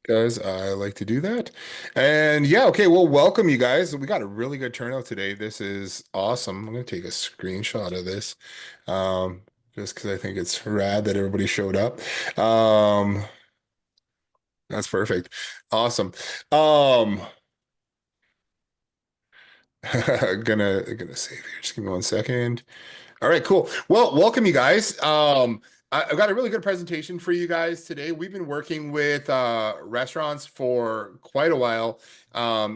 Guys, I like to do that. And yeah, okay, well, welcome you guys. We got a really good turnout today. This is awesome. I'm gonna take a screenshot of this. Um, just because I think it's rad that everybody showed up. Um, that's perfect. Awesome. Um, gonna save here. Just give me 1 second. All right, cool. Well, welcome you guys. I've got a really good presentation for you guys today. We've been working with restaurants for quite a while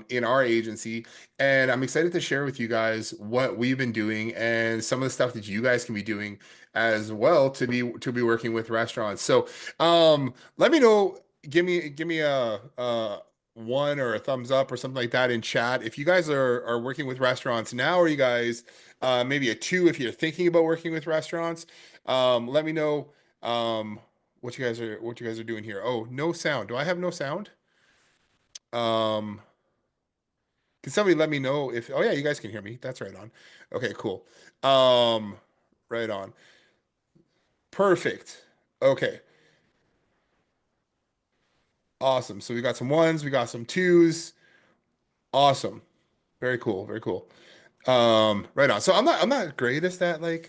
in our agency, and I'm excited to share with you guys what we've been doing and some of the stuff that you guys can be doing as well to be working with restaurants. So, let me know. Give me a one or a thumbs up or something like that in chat if you guys are working with restaurants now, or you guys maybe a two if you're thinking about working with restaurants. Let me know what you guys are doing here. Oh, no sound. Do I have no sound? Um, can somebody let me know if? Oh yeah, you guys can hear me. That's right on. Okay, cool. Um, right on. Perfect. Okay, awesome. So we got some ones, we got some twos. Awesome. Very cool. Very cool. Right on. So I'm not greatest at like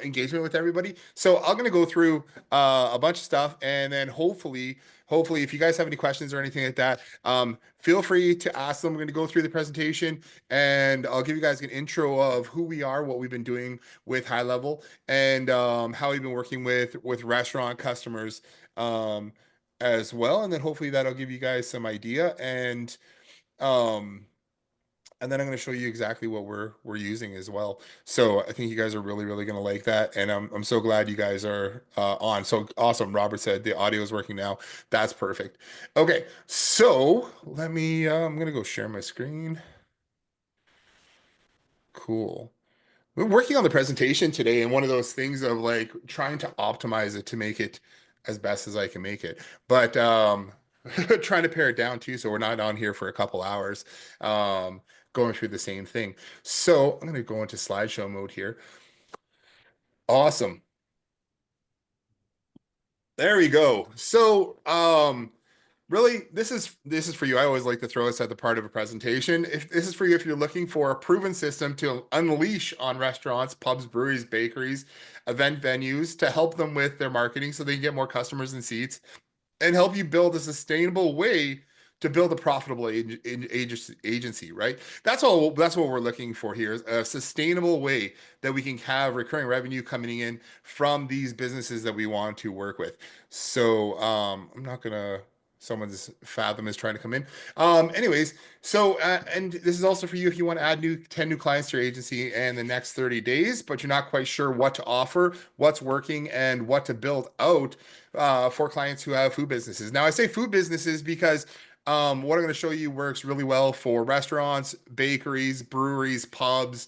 engagement with everybody. So I'm gonna go through a bunch of stuff and then hopefully if you guys have any questions or anything like that, feel free to ask them. I'm gonna go through the presentation and I'll give you guys an intro of who we are, what we've been doing with High Level, and how we've been working with restaurant customers as well. And then hopefully that'll give you guys some idea um and then I'm going to show you exactly what we're using as well. So I think you guys are really going to like that, and I'm so glad you guys are on. So awesome. Robert said the audio is working now. That's perfect. Okay, so let me. I'm going to go share my screen. Cool. We're working on the presentation today, and one of those things of like trying to optimize it to make it as best as I can make it, but trying to pare it down too, so we're not on here for a couple hours, going through the same thing. So I'm gonna go into slideshow mode here. Awesome. There we go. So, really, this is for you. I always like to throw this at the part of a presentation. If this is for you, if you're looking for a proven system to unleash on restaurants, pubs, breweries, bakeries, event venues to help them with their marketing so they can get more customers and seats and help you build a sustainable way to build a profitable agency, right? That's what we're looking for here, is a sustainable way that we can have recurring revenue coming in from these businesses that we want to work with. So I'm not gonna someone's Fathom is trying to come in. Anyways, so and this is also for you if you want to add 10 new clients to your agency in the next 30 days, but you're not quite sure what to offer, what's working, and what to build out for clients who have food businesses. Now, I say food businesses because what I'm going to show you works really well for restaurants, bakeries, breweries, pubs,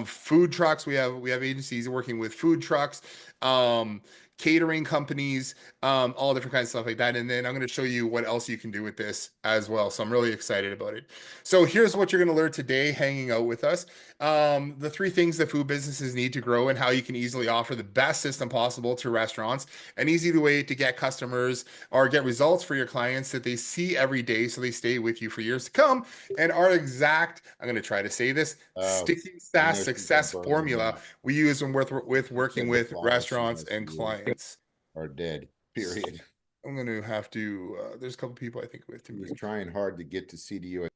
food trucks. We have agencies working with food trucks, um, catering companies, all different kinds of stuff like that. And then I'm going to show you what else you can do with this as well. So I'm really excited about it. So here's what you're going to learn today hanging out with us. The three things that food businesses need to grow and how you can easily offer the best system possible to restaurants, an easy way to get customers or get results for your clients that they see every day so they stay with you for years to come, and our exact, I'm going to try to say this, Oh, sticky and SaaS there's people success burning formula up. we use when with He working said the with flies from restaurants this and clients. are dead. Period. I'm going to have to, there's a couple people I think we have to He was mute. trying hard to get to CDU.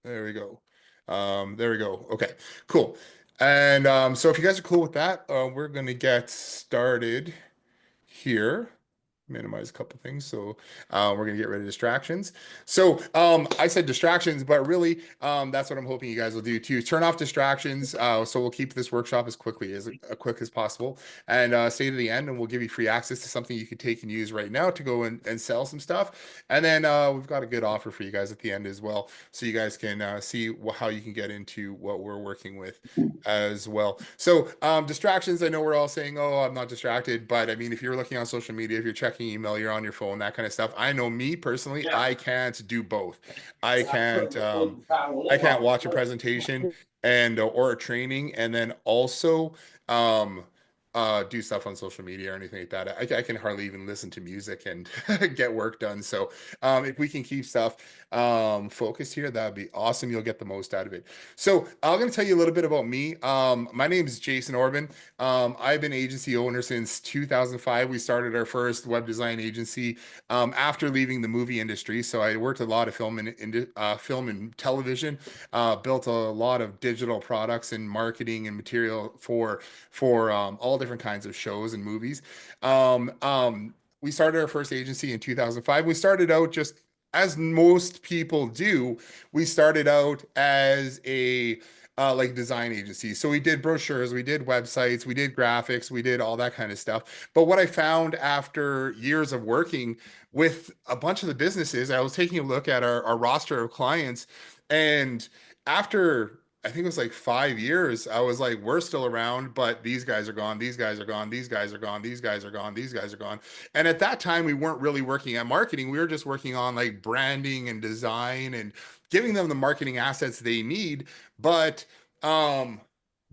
There we go. There we go. Okay, cool. And so if you guys are cool with that, we're going to get started here. Minimize a couple things. So we're gonna get rid of distractions. So I said distractions, but really that's what I'm hoping you guys will do too. Turn off distractions. So we'll keep this workshop as quick as possible, and stay to the end, and we'll give you free access to something you can take and use right now to go and sell some stuff. And then we've got a good offer for you guys at the end as well, so you guys can see how you can get into what we're working with as well. So distractions, I know we're all saying, oh, I'm not distracted, but I mean, if you're looking on social media, if you're checking email, you're on your phone, that kind of stuff. I know me personally, I can't do both. I can't I can't watch a presentation and or a training and then also um do stuff on social media or anything like that. I can hardly even listen to music and get work done. So if we can keep stuff focused here, that'd be awesome. You'll get the most out of it. So I'm going to tell you a little bit about me. My name is Jason Orban. I've been agency owner since 2005. We started our first web design agency after leaving the movie industry. So I worked a lot of film and television, built a lot of digital products and marketing and material for all different kinds of shows and movies. Um, um, we started our first agency in 2005. We started out just as most people do. We started out as a like design agency. So we did brochures, we did websites, we did graphics, we did all that kind of stuff. But what I found after years of working with a bunch of the businesses, I was taking a look at our roster of clients, and after I think it was like 5 years, I was like, we're still around, but these guys are gone, these guys are gone, these guys are gone, these guys are gone, these guys are gone. And at that time, we weren't really working at marketing. We were just working on like branding and design and giving them the marketing assets they need, but um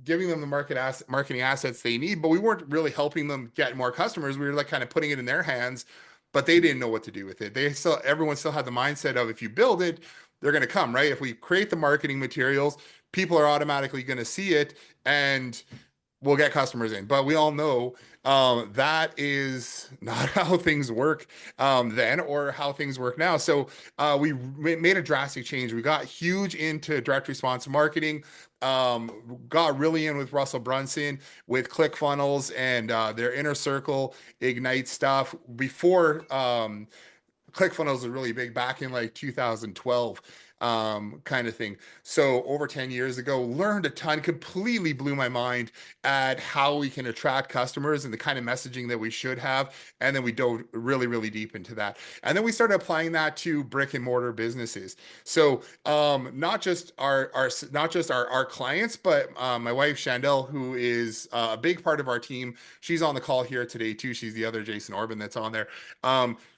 giving them the marketing assets they need, but we weren't really helping them get more customers. We were like kind of putting it in their hands, but they didn't know what to do with it. Everyone still had the mindset of if you build it, they're going to come, right? If we create the marketing materials, people are automatically going to see it and we'll get customers in. But we all know that is not how things work then or how things work now. So we made a drastic change. We got huge into direct response marketing. Got really in with Russell Brunson with ClickFunnels and their inner circle ignite stuff before ClickFunnels was really big back in like 2012 kind of thing. So over 10 years ago, learned a ton, completely blew my mind at how we can attract customers and the kind of messaging that we should have. And then we dove really, really deep into that. And then we started applying that to brick and mortar businesses. So not just our clients, but my wife Chandel, who is a big part of our team. She's on the call here today too. She's the other Jason Orban that's on there.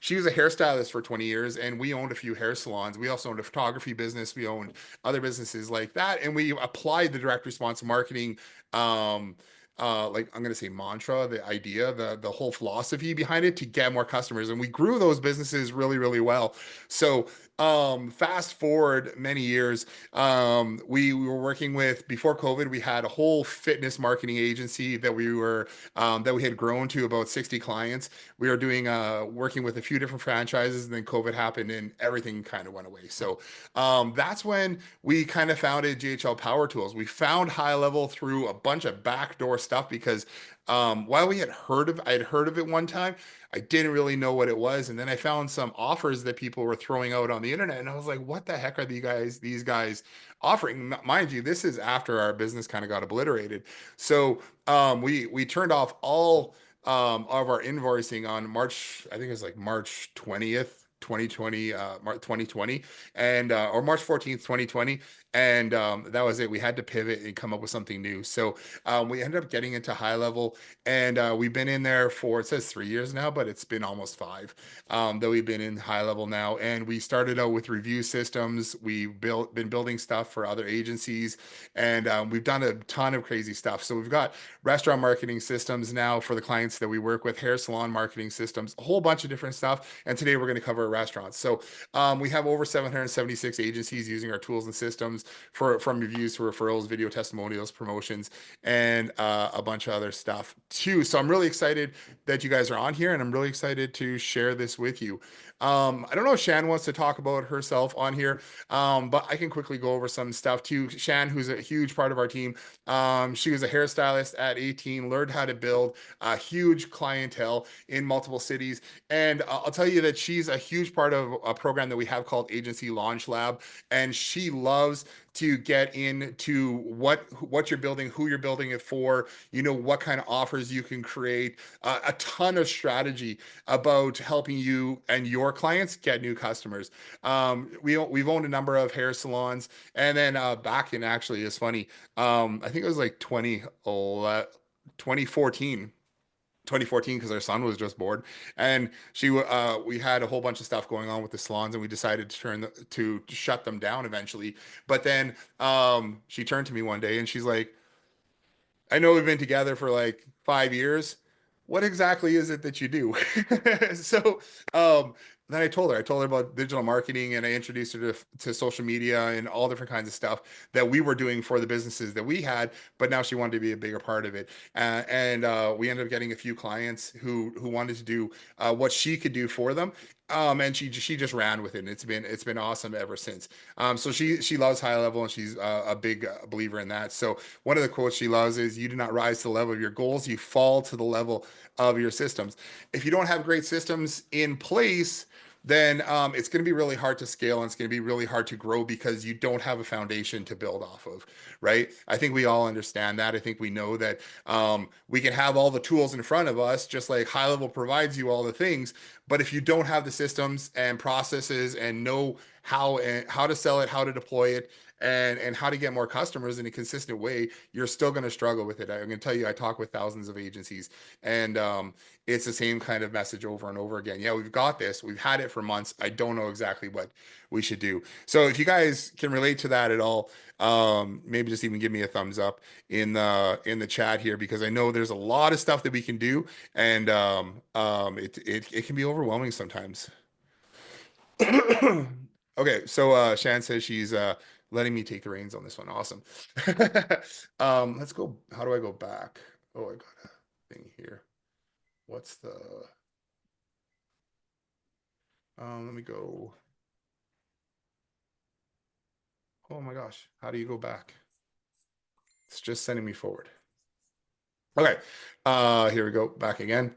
She was a hairstylist for 20 years, and we owned a few hair salons. We also owned a photography business. We owned other businesses like that, and we applied the direct response marketing. Like I'm gonna say mantra, the idea, the whole philosophy behind it to get more customers, and we grew those businesses really, really well. So fast forward many years, we were working with before COVID. We had a whole fitness marketing agency that we had grown to about 60 clients. We were doing working with a few different franchises, and then COVID happened and everything kind of went away. So that's when we kind of founded JHL Power Tools. We found HighLevel through a bunch of backdoor stuff because while I had heard of it one time, I didn't really know what it was, and then I found some offers that people were throwing out on the internet, and I was like, "What the heck are these guys offering?" Mind you, this is after our business kind of got obliterated. So we turned off all of our invoicing on March, I think it was like March 20th. 2020 March 2020 and or March 14th 2020, and that was it. We had to pivot and come up with something new. So we ended up getting into HighLevel, and we've been in there for, it says 3 years now, but it's been almost five that we've been in HighLevel now. And we started out with review systems. We've been building stuff for other agencies, and we've done a ton of crazy stuff. So we've got restaurant marketing systems now for the clients that we work with, hair salon marketing systems, a whole bunch of different stuff. And today we're going to cover restaurants. So we have over 776 agencies using our tools and systems from reviews to referrals, video testimonials, promotions, and a bunch of other stuff too. So I'm really excited that you guys are on here, and I'm really excited to share this with you. I don't know if Shan wants to talk about herself on here, but I can quickly go over some stuff too. Shan, who's a huge part of our team, she was a hairstylist at 18, learned how to build a huge clientele in multiple cities. And I'll tell you that she's a huge part of a program that we have called Agency Launch Lab. And she loves to get into what you're building, who you're building it for, what kind of offers you can create, a ton of strategy about helping you and your clients get new customers. We've owned a number of hair salons, and then back in, actually, it's funny, I think it was like 2014, because our son was just bored, and we had a whole bunch of stuff going on with the salons, and we decided to shut them down eventually. But then she turned to me one day and she's like, I know we've been together for like 5 years. What exactly is it that you do? So um, then I told her about digital marketing and I introduced her to social media and all different kinds of stuff that we were doing for the businesses that we had, but now she wanted to be a bigger part of it. And we ended up getting a few clients who wanted to do what she could do for them. And she just ran with it, and it's been awesome ever since. So she loves high level, and she's a big believer in that. So one of the quotes she loves is, "You do not rise to the level of your goals; you fall to the level of your systems." If you don't have great systems in place, then it's going to be really hard to scale and it's going to be really hard to grow because you don't have a foundation to build off of, right? I think we all understand that. I think we know that we can have all the tools in front of us, just like high level provides you all the things. But if you don't have the systems and processes and know how to sell it, how to deploy it, and how to get more customers in a consistent way, you're still going to struggle with it. I'm going to tell you, I talk with thousands of agencies, and it's the same kind of message over and over again. Yeah, we've got this. We've had it for months. I don't know exactly what we should do. So if you guys can relate to that at all, maybe just even give me a thumbs up in the chat here, because I know there's a lot of stuff that we can do, and it can be overwhelming sometimes. Okay, so Shan says she's letting me take the reins on this one. Awesome. Let's go. How do I go back? Oh, I got a thing here. What's the let me go. Oh my gosh, how do you go back? It's just sending me forward. Okay. Here we go. Back again.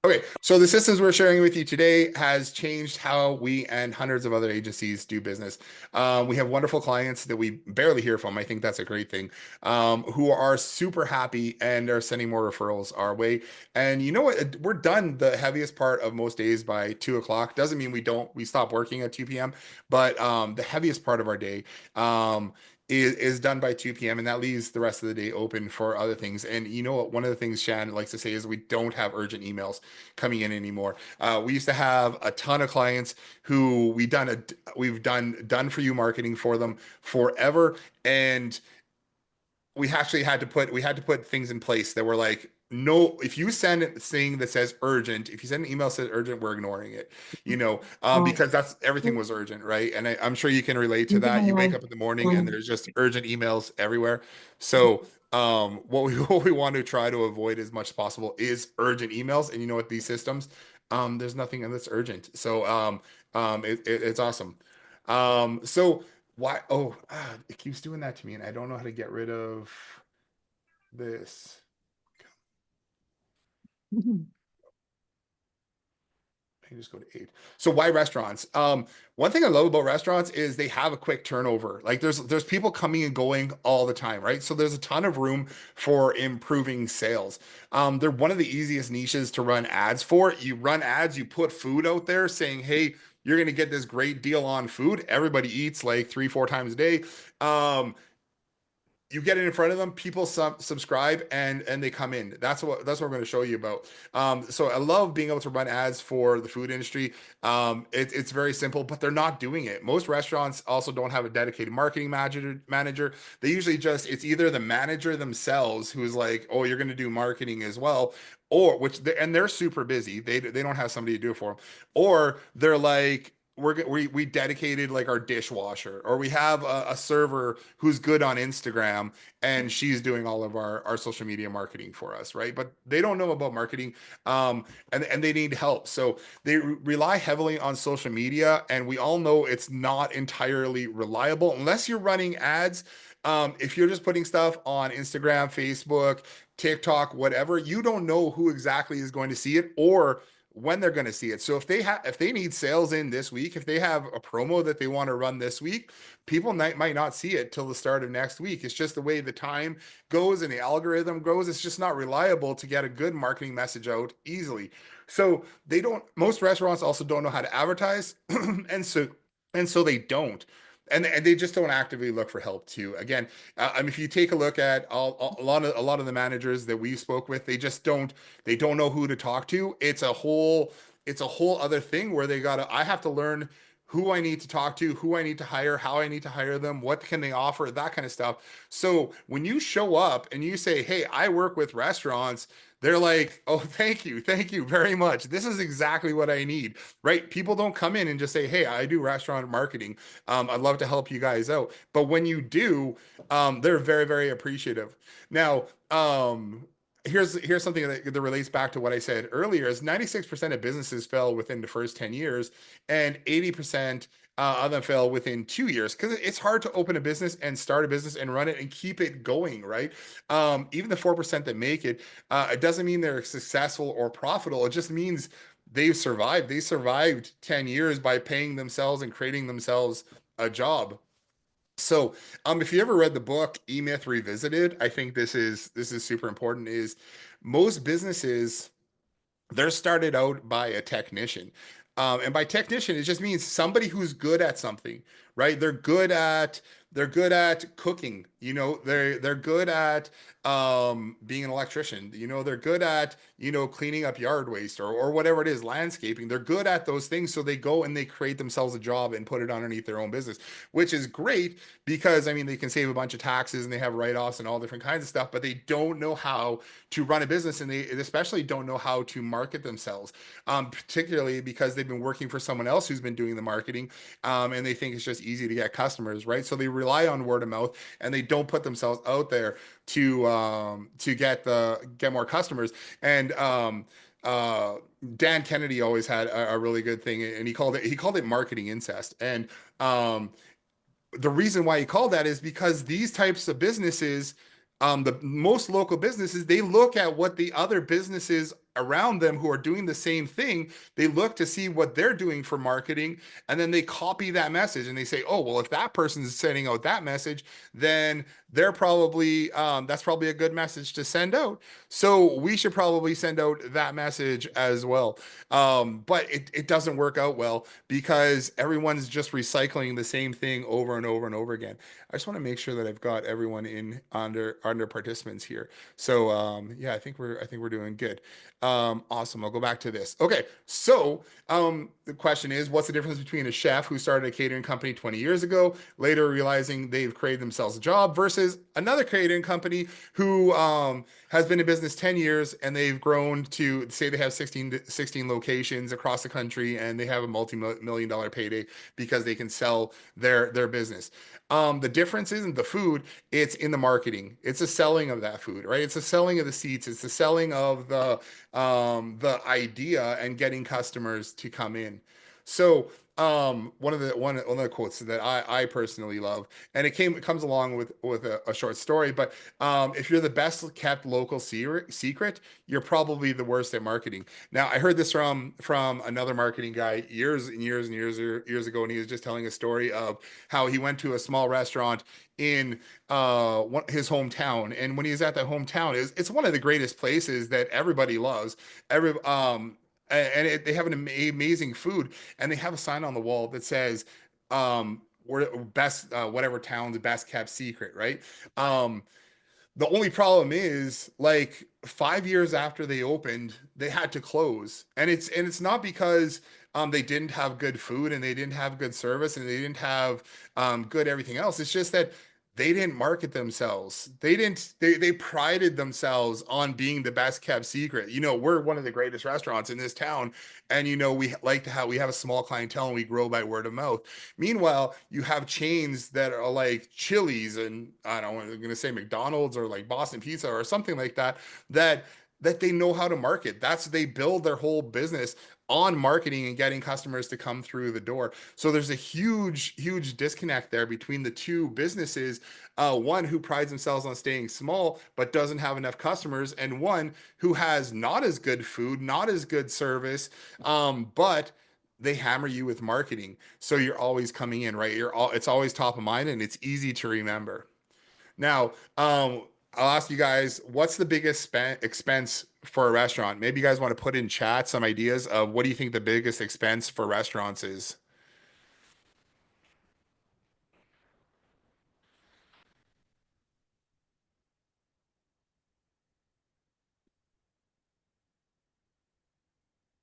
Okay, so the systems we're sharing with you today has changed how we and hundreds of other agencies do business. We have wonderful clients that we barely hear from. I think that's a great thing. Who are super happy and are sending more referrals our way. And you know what? We're done the heaviest part of most days by 2 o'clock. Doesn't mean we stop working at 2 p.m., but the heaviest part of our day. Is done by 2 p.m. and that leaves the rest of the day open for other things. And you know what? One of the things Shannon likes to say is we don't have urgent emails coming in anymore. We used to have a ton of clients who we've done for you marketing for them forever, and we had to put things in place that were like, no, if you send a thing that says urgent, if you send an email that says urgent, we're ignoring it, because that's everything was urgent, right? And I'm sure you can relate to that. You wake up in the morning and there's just urgent emails everywhere. So what we what we want to try to avoid as much as possible is urgent emails. And you know what, these systems, there's nothing that's urgent. So it's awesome. So why? Oh, it keeps doing that to me, and I don't know how to get rid of this. I can just go to 8. So why restaurants? One thing I love about restaurants is they have a quick turnover. Like there's people coming and going all the time, right? So there's a ton of room for improving sales. They're one of the easiest niches to run ads for. You run ads, you put food out there saying, hey, you're gonna get this great deal on food. Everybody eats like 3, 4 times a day. You get it in front of them, people subscribe and they come in. That's what I'm going to show you about. So I love being able to run ads for the food industry. It's very simple, but they're not doing it. Most restaurants also don't have a dedicated marketing manager. They usually just, it's either the manager themselves who's like, oh, you're going to do marketing as well, or and they're super busy. They don't have somebody to do it for them, or they're like, we dedicated like our dishwasher, or we have a server who's good on Instagram and she's doing all of our social media marketing for us, right? But they don't know about marketing, and they need help. So they rely heavily on social media, and we all know it's not entirely reliable unless you're running ads. If you're just putting stuff on Instagram, Facebook, TikTok, whatever, you don't know who exactly is going to see it or when they're going to see it. So if they need sales in this week, if they have a promo that they want to run this week, people might not see it till the start of next week. It's just the way the time goes and the algorithm goes. It's just not reliable to get a good marketing message out easily. So they don't. Most restaurants also don't know how to advertise, and so they don't. And they just don't actively look for help too. Again, I mean, if you take a look at a lot of the managers that we spoke with, they don't know who to talk to. It's a whole other thing where I have to learn who I need to talk to, who I need to hire, how I need to hire them, what can they offer, that kind of stuff. So when you show up and you say, "Hey, I work with restaurants," they're like, "Oh, thank you very much. This is exactly what I need." Right? People don't come in and just say, "Hey, I do restaurant marketing. I'd love to help you guys out." But when you do, they're very, very appreciative. Now, here's something that relates back to what I said earlier: is 96% of businesses fail within the first 10 years, and 80% of them fail within 2 years, because it's hard to open a business and start a business and run it and keep it going, right? Even the 4% that make it, it doesn't mean they're successful or profitable. It just means they've survived. They survived 10 years by paying themselves and creating themselves a job. So, if you ever read the book E-Myth Revisited, I think this is super important. Is most businesses, they're started out by a technician. And by technician, it just means somebody who's good at something, right? They're good at cooking. They're good at being an electrician. They're good at cleaning up yard waste, or whatever it is, landscaping. They're good at those things, so they go and they create themselves a job and put it underneath their own business, which is great because I mean they can save a bunch of taxes and they have write-offs and all different kinds of stuff, but they don't know how to run a business, and they especially don't know how to market themselves, particularly because they've been working for someone else who's been doing the marketing, and they think it's just easy to get customers, right? So they rely on word of mouth, and they don't put themselves out there to get more customers. And uh, Dan Kennedy always had a really good thing, and he called it marketing incest. And the reason why he called that is because these types of businesses, the most local businesses, they look at what the other businesses around them who are doing the same thing, they look to see what they're doing for marketing, and then they copy that message and they say, "Oh, well, if that person's sending out that message, then that's probably a good message to send out. So we should probably send out that message as well." But it doesn't work out well because everyone's just recycling the same thing over and over and over again. I just want to make sure that I've got everyone in under participants here. So yeah, I think we're doing good. Awesome. I'll go back to this. Okay, so the question is, what's the difference between a chef who started a catering company 20 years ago, later realizing they've created themselves a job, versus another catering company who has been in business 10 years and they've grown to, say, they have 16 locations across the country and they have a multi-million dollar payday because they can sell their business. The difference isn't the food, it's in the marketing. It's the selling of that food, right? It's the selling of the seats. It's the selling of the idea and getting customers to come in. So one of the quotes that I personally love, and it comes along with a short story, but if you're the best kept local secret, you're probably the worst at marketing. Now, I heard this from another marketing guy years and years and years ago, and he was just telling a story of how he went to a small restaurant in his hometown, and when he was at that hometown, it's one of the greatest places that everybody loves. They have an amazing food, and they have a sign on the wall that says, "We're best, whatever town's best kept secret," right? Um, the only problem is, like, 5 years after they opened, they had to close, and it's not because they didn't have good food and they didn't have good service and they didn't have good everything else. It's just that they didn't market themselves. They didn't. They prided themselves on being the best kept secret. We're one of the greatest restaurants in this town, and we have a small clientele and we grow by word of mouth. Meanwhile, you have chains that are like Chili's and I don't know, I'm going to say McDonald's or like Boston Pizza or something like that, that that they know how to market. They build their whole business on marketing and getting customers to come through the door. So there's a huge disconnect there between the two businesses. One who prides themselves on staying small but doesn't have enough customers, and one who has not as good food, not as good service, but they hammer you with marketing, so you're always coming in, right? It's always top of mind and it's easy to remember. Now, I'll ask you guys, what's the biggest expense for a restaurant? Maybe you guys want to put in chat some ideas of what do you think the biggest expense for restaurants is?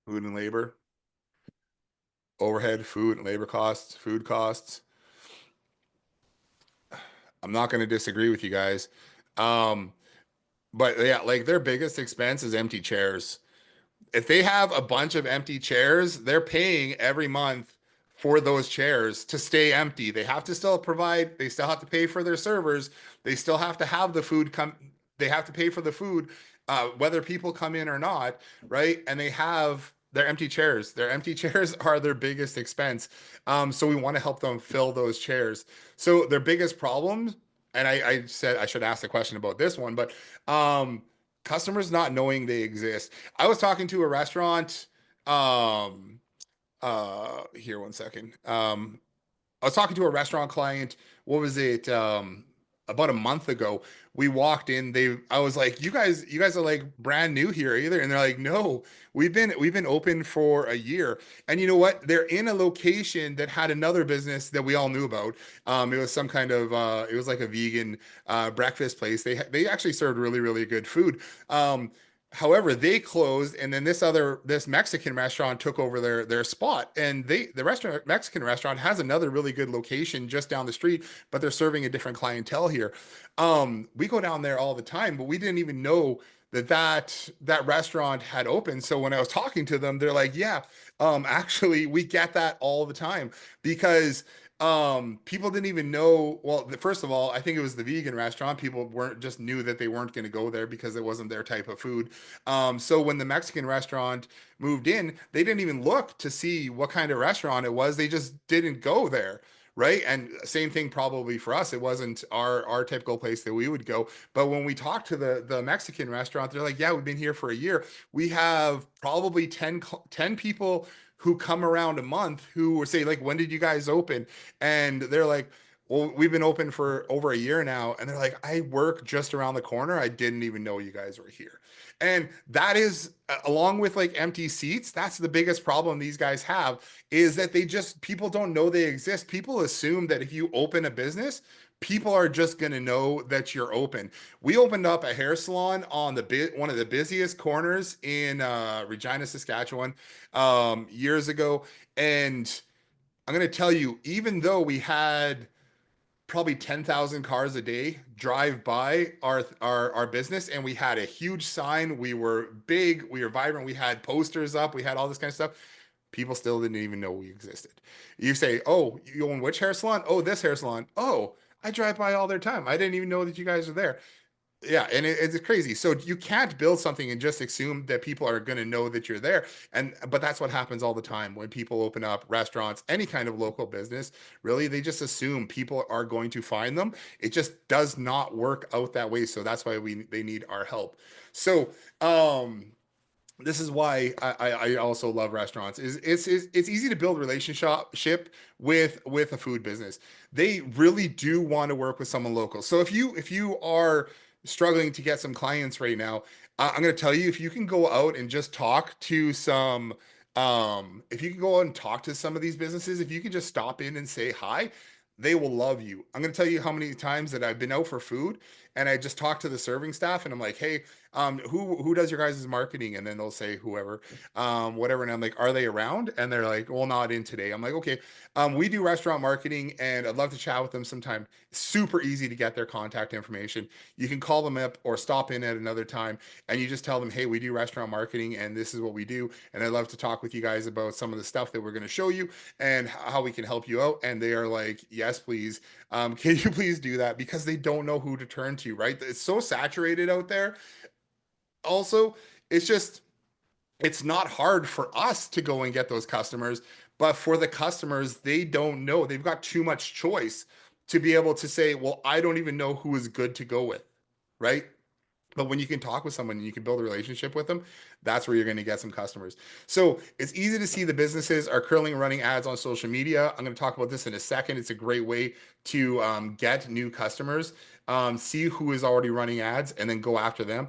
Food and labor. Overhead, food, and labor costs, food costs. I'm not going to disagree with you guys. Um, but yeah, like their biggest expense is empty chairs. If they have a bunch of empty chairs, they're paying every month for those chairs to stay empty. They have to still provide, they still have to pay for their servers. They still have to have the food come, they have to pay for the food, whether people come in or not, right? And they have their empty chairs. Their empty chairs are their biggest expense. So we want to help them fill those chairs. So their biggest problem, and I said I should ask the question about this one, but um, customers not knowing they exist. I was talking to a restaurant. Here one second. I was talking to a restaurant client. What was it? About a month ago, we walked in. I was like, you guys are like brand new here either. And they're like, no, we've been open for a year. And you know what? They're in a location that had another business that we all knew about. It was some kind of, it was like a vegan, breakfast place. They actually served really, really good food. However, they closed, and then this Mexican restaurant took over their spot. And the restaurant Mexican restaurant has another really good location just down the street, but they're serving a different clientele here. We go down there all the time, but we didn't even know that restaurant had opened. So when I was talking to them, they're like, "Yeah, actually, we get that all the time because." People didn't even know. Well, first of all, I think it was the vegan restaurant. People weren't just knew that they weren't going to go there because it wasn't their type of food. So when the Mexican restaurant moved in, they didn't even look to see what kind of restaurant it was. They just didn't go there. Right. And same thing probably for us. It wasn't our typical place that we would go. But when we talked to the Mexican restaurant, they're like, yeah, we've been here for a year. We have probably 10 people who come around a month who say, like, when did you guys open? And they're like, well, we've been open for over a year now. And they're like, I work just around the corner. I didn't even know you guys were here. And that is, along with like empty seats, that's the biggest problem these guys have is that people don't know they exist. People assume that if you open a business, people are just going to know that you're open. We opened up a hair salon on one of the busiest corners in Regina, Saskatchewan, years ago. And I'm going to tell you, even though we had probably 10,000 cars a day drive by our business and we had a huge sign, we were big, we were vibrant, we had posters up, we had all this kind of stuff, people still didn't even know we existed. You say, oh, you own which hair salon? Oh, this hair salon. Oh, I drive by all their time. I didn't even know that you guys are there. Yeah, and it's crazy. So you can't build something and just assume that people are going to know that you're there. But that's what happens all the time when people open up restaurants, any kind of local business. Really, they just assume people are going to find them. It just does not work out that way. So that's why they need our help. So this is why I also love restaurants. It's easy to build relationship with a food business. They really do want to work with someone local. So if you are struggling to get some clients right now, I'm going to tell you if you can go out and just talk to some if you can go out and talk to some of these businesses, if you can just stop in and say hi, they will love you. I'm going to tell you how many times that I've been out for food and I just talk to the serving staff and I'm like, hey, who does your guys' marketing? And then they'll say whoever, whatever. And I'm like, are they around? And they're like, well, not in today. I'm like, okay, we do restaurant marketing and I'd love to chat with them sometime. Super easy to get their contact information. You can call them up or stop in at another time and you just tell them, hey, we do restaurant marketing and this is what we do. And I'd love to talk with you guys about some of the stuff that we're going to show you and how we can help you out. And they are like, yes, please. Can you please do that? Because they don't know who to turn to, right? It's so saturated out there. Also, it's just it's not hard for us to go and get those customers, but for the customers, they don't know. They've got too much choice to be able to say, well, I don't even know who is good to go with, right? But when you can talk with someone and you can build a relationship with them, that's where you're going to get some customers. So it's easy to see the businesses are currently running ads on social media. I'm going to talk about this in a second. It's a great way to get new customers, see who is already running ads, and then go after them.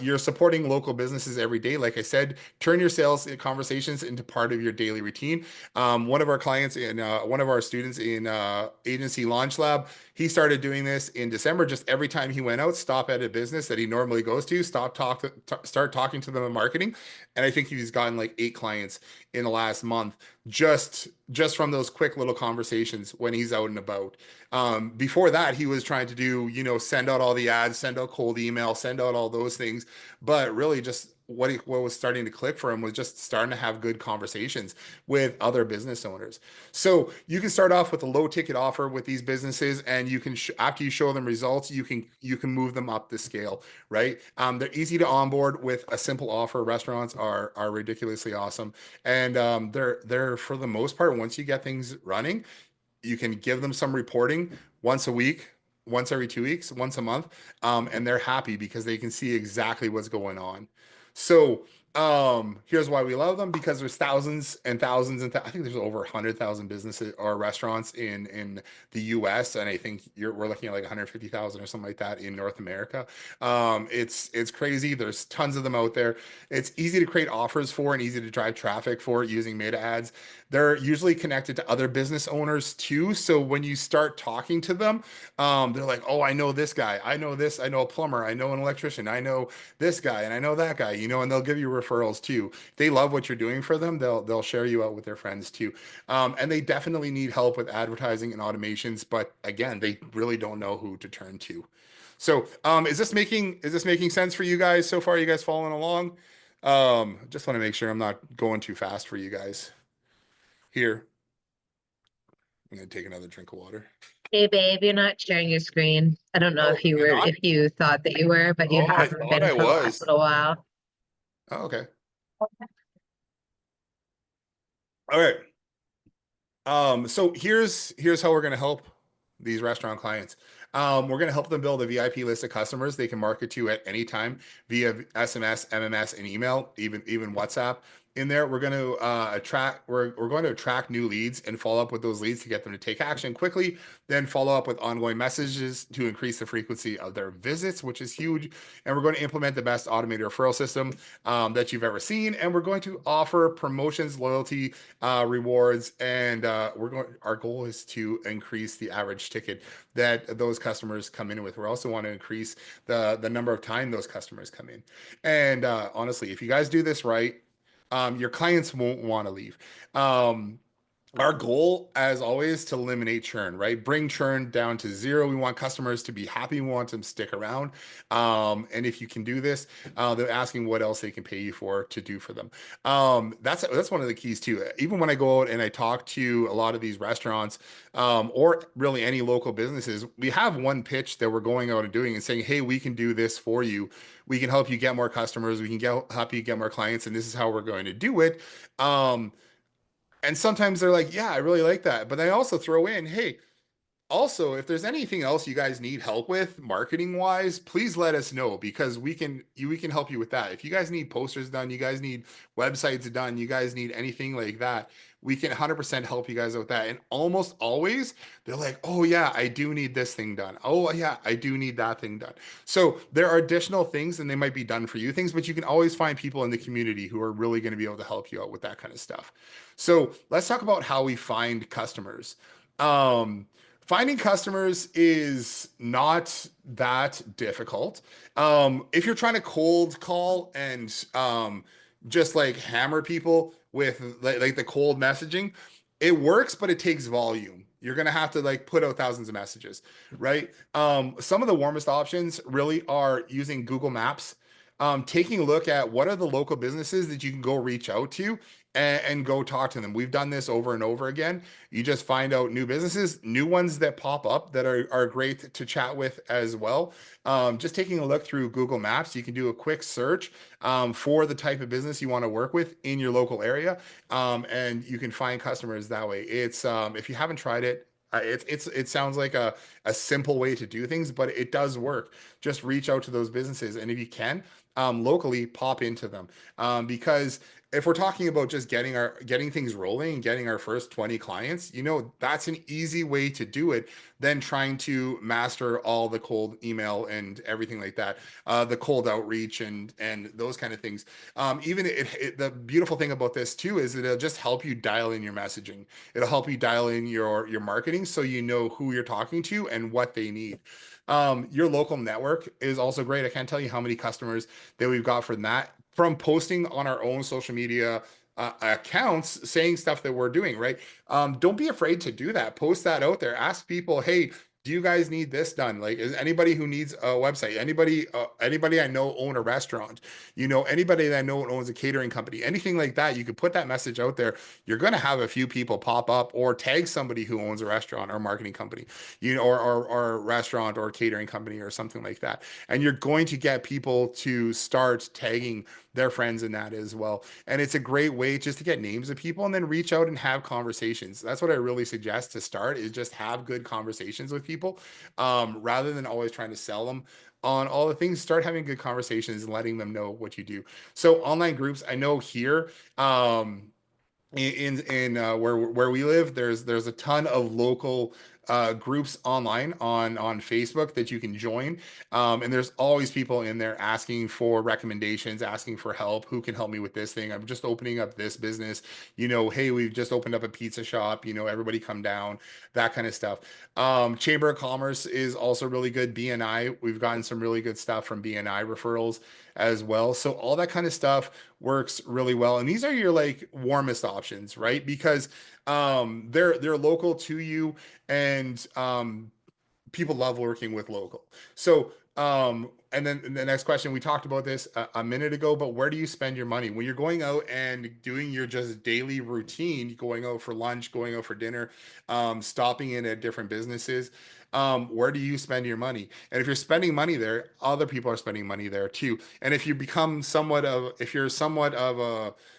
You're supporting local businesses every day. Like I said, turn your sales conversations into part of your daily routine. One of our clients and one of our students in Agency Launch Lab, He started doing this in December. Just every time he went out, stop at a business that he normally goes to, start talking to them in marketing. And I think he's gotten like 8 clients in the last month just from those quick little conversations when he's out and about. Before that, he was trying to do, send out all the ads, send out cold email, send out all those things. But really, just what was starting to click for him was just starting to have good conversations with other business owners. So you can start off with a low ticket offer with these businesses, and you can after you show them results, you can move them up the scale, right? They're easy to onboard with a simple offer. Restaurants are ridiculously awesome, and they're for the most part, once you get things running, you can give them some reporting once a week, once every 2 weeks, once a month, and they're happy because they can see exactly what's going on. So here's why we love them, because there's thousands and thousands I think there's over 100,000 businesses or restaurants in the US, and I think we're looking at like 150,000 or something like that in North America. It's crazy. There's tons of them out there. It's easy to create offers for and easy to drive traffic for using meta ads. They're usually connected to other business owners too. So when you start talking to them, they're like, "Oh, I know this guy. I know this. I know a plumber. I know an electrician. I know this guy, and I know that guy." And they'll give you referrals too. If they love what you're doing for them, they'll share you out with their friends too. And they definitely need help with advertising and automations, but again, they really don't know who to turn to. So, is this making sense for you guys so far? You guys following along? Just want to make sure I'm not going too fast for you guys. Here, I'm gonna take another drink of water. Hey babe, you're not sharing your screen. I don't know Oh, if you am I were, not? if you thought that you were, but you Oh, I haven't thought been I for the last was. little while. Oh, okay. All right. So here's how we're gonna help these restaurant clients. We're gonna help them build a VIP list of customers they can market to at any time via SMS, MMS, and email, even WhatsApp. In there, we're going to attract new leads and follow up with those leads to get them to take action quickly. Then follow up with ongoing messages to increase the frequency of their visits, which is huge. And we're going to implement the best automated referral system that you've ever seen. And we're going to offer promotions, loyalty, rewards, and our goal is to increase the average ticket that those customers come in with. We also want to increase the number of time those customers come in. And honestly, if you guys do this right, your clients won't want to leave. Our goal, as always, to eliminate churn, right? Bring churn down to zero. We want customers to be happy. We want them to stick around. And if you can do this, they're asking what else they can pay you for to do for them. That's one of the keys too. Even when I go out and I talk to a lot of these restaurants, or really any local businesses, we have one pitch that we're going out and doing and saying, "Hey, we can do this for you. We can help you get more customers. We can help you get more clients, and this is how we're going to do it." And sometimes they're like, "Yeah, I really like that." But I also throw in, "Hey, also, if there's anything else you guys need help with marketing wise, please let us know, because we can help you with that. If you guys need posters done, you guys need websites done, you guys need anything like that, we can 100% help you guys with that." And almost always they're like, "Oh yeah, I do need this thing done. Oh yeah, I do need that thing done." So there are additional things, and they might be done for you things, but you can always find people in the community who are really going to be able to help you out with that kind of stuff. So let's talk about how we find customers. Um, Finding customers is not that difficult. If you're trying to cold call and just like hammer people with like the cold messaging, it works, but it takes volume. You're gonna have to like put out thousands of messages, right? Some of the warmest options really are using Google Maps, taking a look at what are the local businesses that you can go reach out to and go talk to them. We've done this over and over again. You just find out new businesses, new ones that pop up that are great to chat with as well. Just taking a look through Google Maps, you can do a quick search for the type of business you want to work with in your local area, and you can find customers that way. It's if you haven't tried it. It sounds like a simple way to do things, but it does work. Just reach out to those businesses, and if you can, locally, pop into them. Because if we're talking about just getting things rolling and getting our first 20 clients, that's an easy way to do it than trying to master all the cold email and everything like that, the cold outreach and those kind of things. Even the beautiful thing about this too is that it'll just help you dial in your messaging. It'll help you dial in your marketing so you know who you're talking to and what they need. Your local network is also great. I can't tell you how many customers that we've got from that, from posting on our own social media accounts saying stuff that we're doing, right? Don't be afraid to do that. Post that out there. Ask people, hey, do you guys need this done? Like, is anybody who needs a website, anybody I know own a restaurant, anybody that I know owns a catering company, anything like that, you could put that message out there. You're going to have a few people pop up or tag somebody who owns a restaurant or marketing company, or a restaurant or catering company or something like that. And you're going to get people to start tagging their friends in that as well. And it's a great way just to get names of people and then reach out and have conversations. That's what I really suggest to start, is just have good conversations with people, rather than always trying to sell them on all the things. Start having good conversations and letting them know what you do. So online groups, I know here, in where we live, there's a ton of local groups online on Facebook that you can join, and there's always people in there asking for recommendations, asking for help. Who can help me with this thing? I'm just opening up this business. Hey, we've just opened up a pizza shop. Everybody come down. That kind of stuff. Chamber of Commerce is also really good. BNI, we've gotten some really good stuff from BNI referrals as well. So all that kind of stuff works really well. And these are your like warmest options, right? Because they're local to you, and people love working with local. So and then the next question, we talked about this a minute ago, but where do you spend your money when you're going out and doing your just daily routine, going out for lunch, going out for dinner, stopping in at different businesses? Where do you spend your money? And if you're spending money there, other people are spending money there too. And if you're somewhat of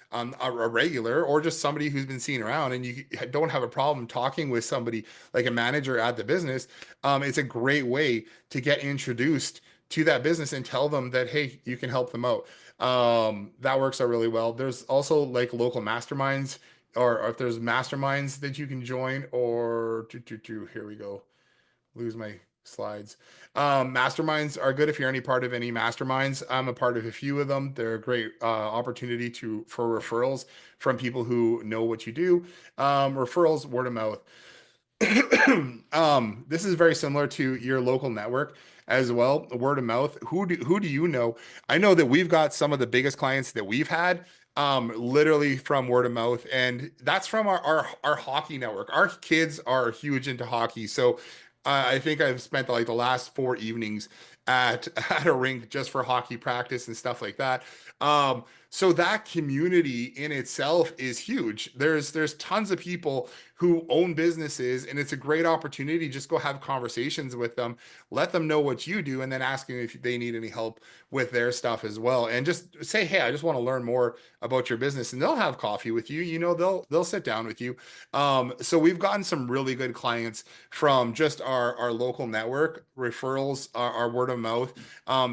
a regular, or just somebody who's been seen around, and you don't have a problem talking with somebody like a manager at the business, it's a great way to get introduced to that business and tell them that, hey, you can help them out. That works out really well. There's also like local masterminds, or if there's masterminds that you can join, or here we go, lose my slides. Masterminds are good if you're any part of any masterminds. I'm a part of a few of them. They're a great opportunity for referrals from people who know what you do. Referrals, word of mouth. This is very similar to your local network as well. Word of mouth. Who do you know? I know that we've got some of the biggest clients that we've had, literally from word of mouth, and that's from our hockey network. Our kids are huge into hockey, so I think I've spent like the last 4 evenings at at a rink just for hockey practice and stuff like that. So that community in itself is huge. There's tons of people who own businesses, and it's a great opportunity. Just go have conversations with them, let them know what you do, and then ask them if they need any help with their stuff as well. And just say, hey, I just want to learn more about your business, and they'll have coffee with you. They'll sit down with you. So we've gotten some really good clients from just our local network referrals, our word of mouth,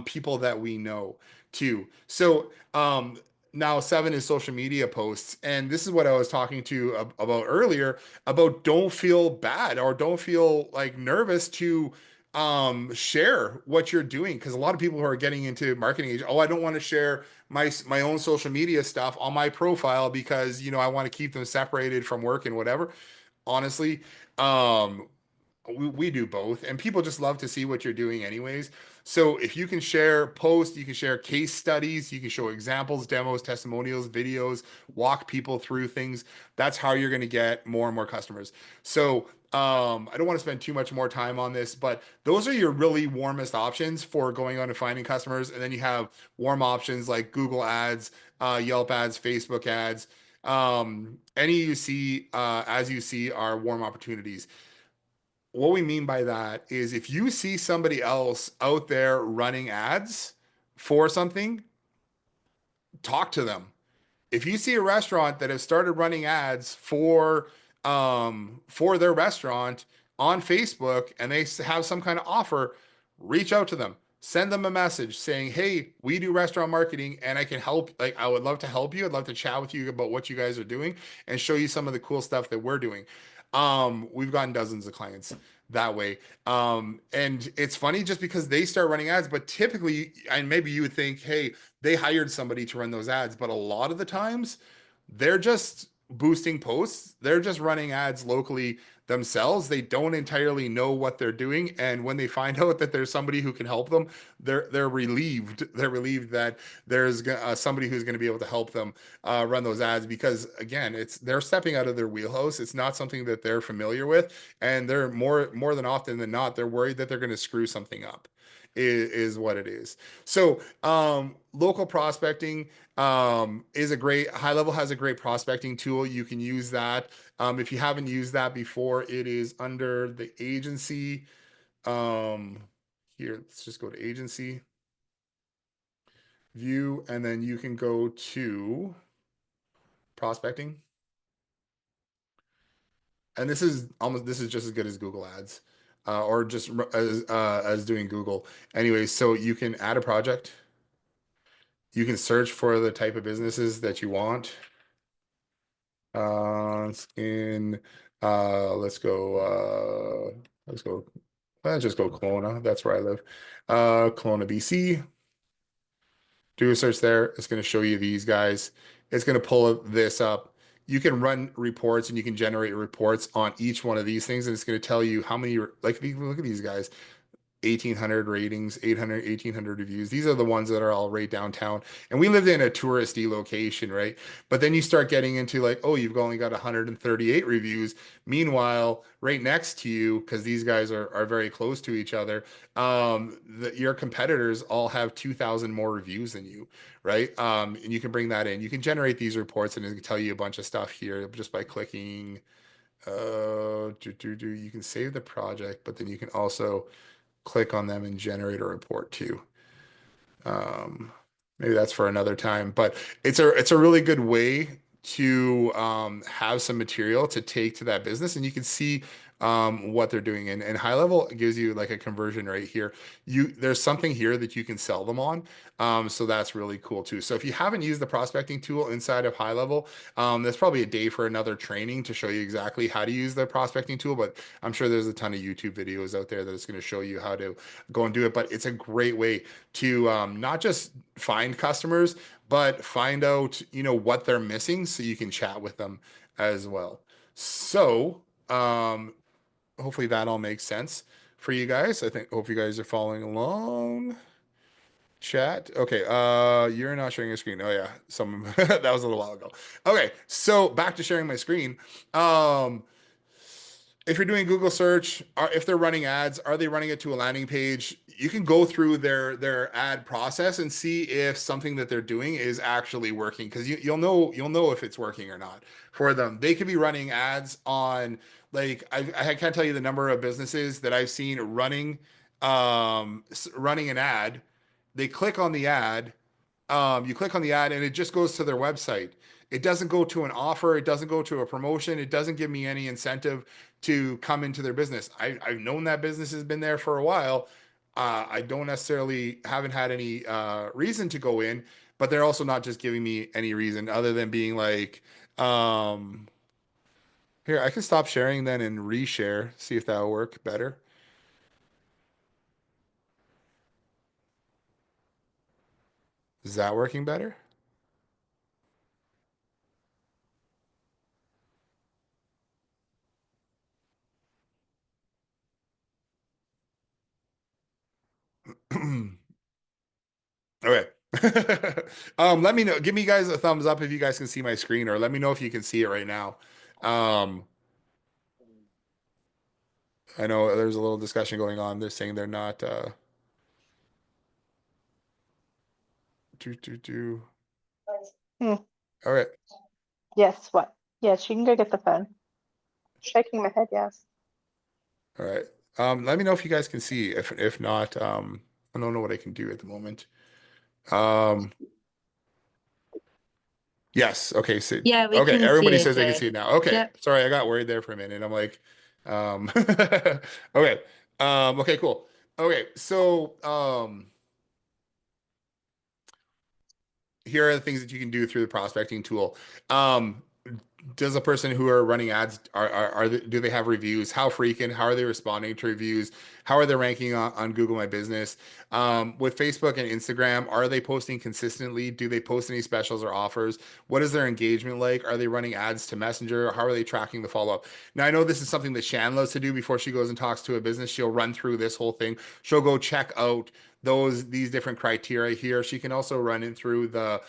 people that we know too. So now 7 is social media posts, and this is what I was talking to about earlier, about don't feel bad or don't feel like nervous to share what you're doing, because a lot of people who are getting into marketing, oh, I don't want to share my own social media stuff on my profile because I want to keep them separated from work and whatever. Honestly, um we do both, and people just love to see what you're doing anyways. So if you can share posts, you can share case studies, you can show examples, demos, testimonials, videos, walk people through things. That's how you're going to get more and more customers. So I don't want to spend too much more time on this, but those are your really warmest options for going on and finding customers. And then you have warm options like Google ads, Yelp ads, Facebook ads. Any you see, as you see, are warm opportunities. What we mean by that is, if you see somebody else out there running ads for something, talk to them. If you see a restaurant that has started running ads for their restaurant on Facebook, and they have some kind of offer, reach out to them. send them a message saying, hey, we do restaurant marketing and I can help. Like, I would love to help you. I'd love to chat with you about what you guys are doing and show you some of the cool stuff that we're doing. We've gotten dozens of clients that way. And it's funny just because they start running ads, but typically, and maybe you would think, hey, they hired somebody to run those ads, but a lot of the times they're just boosting posts. They're just running ads locally themselves. They don't entirely know what they're doing, and when they find out that there's somebody who can help them, they're relieved. They're relieved that there's somebody who's going to be able to help them run those ads because again, it's they're stepping out of their wheelhouse. It's not something that they're familiar with, and they're more than often than not they're worried that they're going to screw something up. Is what it is. So, local prospecting is a great HighLevel has a great prospecting tool. You can use that. If you haven't used that before, it is under the agency. Here, let's just go to agency view, and then you can go to prospecting. And this is just as good as Google Ads, or just as doing Google. Anyway, so you can add a project. You can search for the type of businesses that you want. In let's go let's just go Kelowna. That's where I live. Kelowna, BC. Do a search there. It's going to show you these guys. It's going to pull this up. You can run reports and you can generate reports on each one of these things, and it's going to tell you how many, like, look at these guys. 1,800 ratings, 800, 1,800 reviews. These are the ones that are all right downtown. And we lived in a touristy location, right? But then you start getting into like, oh, you've only got 138 reviews. Meanwhile, right next to you, because these guys are very close to each other, your competitors all have 2,000 more reviews than you, right? And you can bring that in. You can generate these reports and it can tell you a bunch of stuff here just by clicking. You can save the project, but then you can also click on them and generate a report too. Um, Maybe that's for another time, but it's a really good way to have some material to take to that business, and you can see what they're doing. And HighLevel gives you like a conversion rate here. There's something here that you can sell them on. So that's really cool too. So if you haven't used the prospecting tool inside of HighLevel, there's probably a day for another training to show you exactly how to use the prospecting tool. But I'm sure there's a ton of YouTube videos out there that is going to show you how to go and do it. But it's a great way to not just find customers, but find out, what they're missing so you can chat with them as well. So, hopefully that all makes sense for you guys. Hope you guys are following along. Chat. Okay, you're not sharing your screen. Oh yeah, that was a little while ago. Okay, so back to sharing my screen. Um, if you're doing Google search, or if they're running ads, are they running it to a landing page? You can go through their ad process and see if something that they're doing is actually working, because you'll know if it's working or not for them. They could be running ads on, like, I can't tell you the number of businesses that I've seen running an ad. They click on the ad, you click on the ad and it just goes to their website. It doesn't go to an offer. It doesn't go to a promotion. It doesn't give me any incentive to come into their business. I've known that business has been there for a while. I don't necessarily haven't had any reason to go in, but they're also not just giving me any reason other than being like, um, here, I can stop sharing then and reshare, see if that'll work better. Is that working better? Okay. Let me know. Give me guys a thumbs up if you guys can see my screen, or let me know if you can see it right now. Um, I know there's a little discussion going on. They're saying they're not do. Hmm. All right. Yes, what? Yes, you can go get the phone. Shaking my head, yes. All right. Let me know if you guys can see. If not, I don't know what I can do at the moment. Um, yes. Okay. So Yeah, we okay. can see Everybody it, says they can Jay. see it now. Okay. Yep. Sorry, I got worried there for a minute. I'm like, okay. Okay. Cool. Okay, so here are the things that you can do through the prospecting tool. Does a person who are running ads do they have reviews? How frequent? How are they responding to reviews? How are they ranking on Google My Business? With Facebook and Instagram, are they posting consistently? Do they post any specials or offers? What is their engagement like? Are they running ads to Messenger? How are they tracking the follow up? Now, I know this is something that Shan loves to do before she goes and talks to a business. She'll run through this whole thing. She'll go check out these different criteria here. She can also run in through the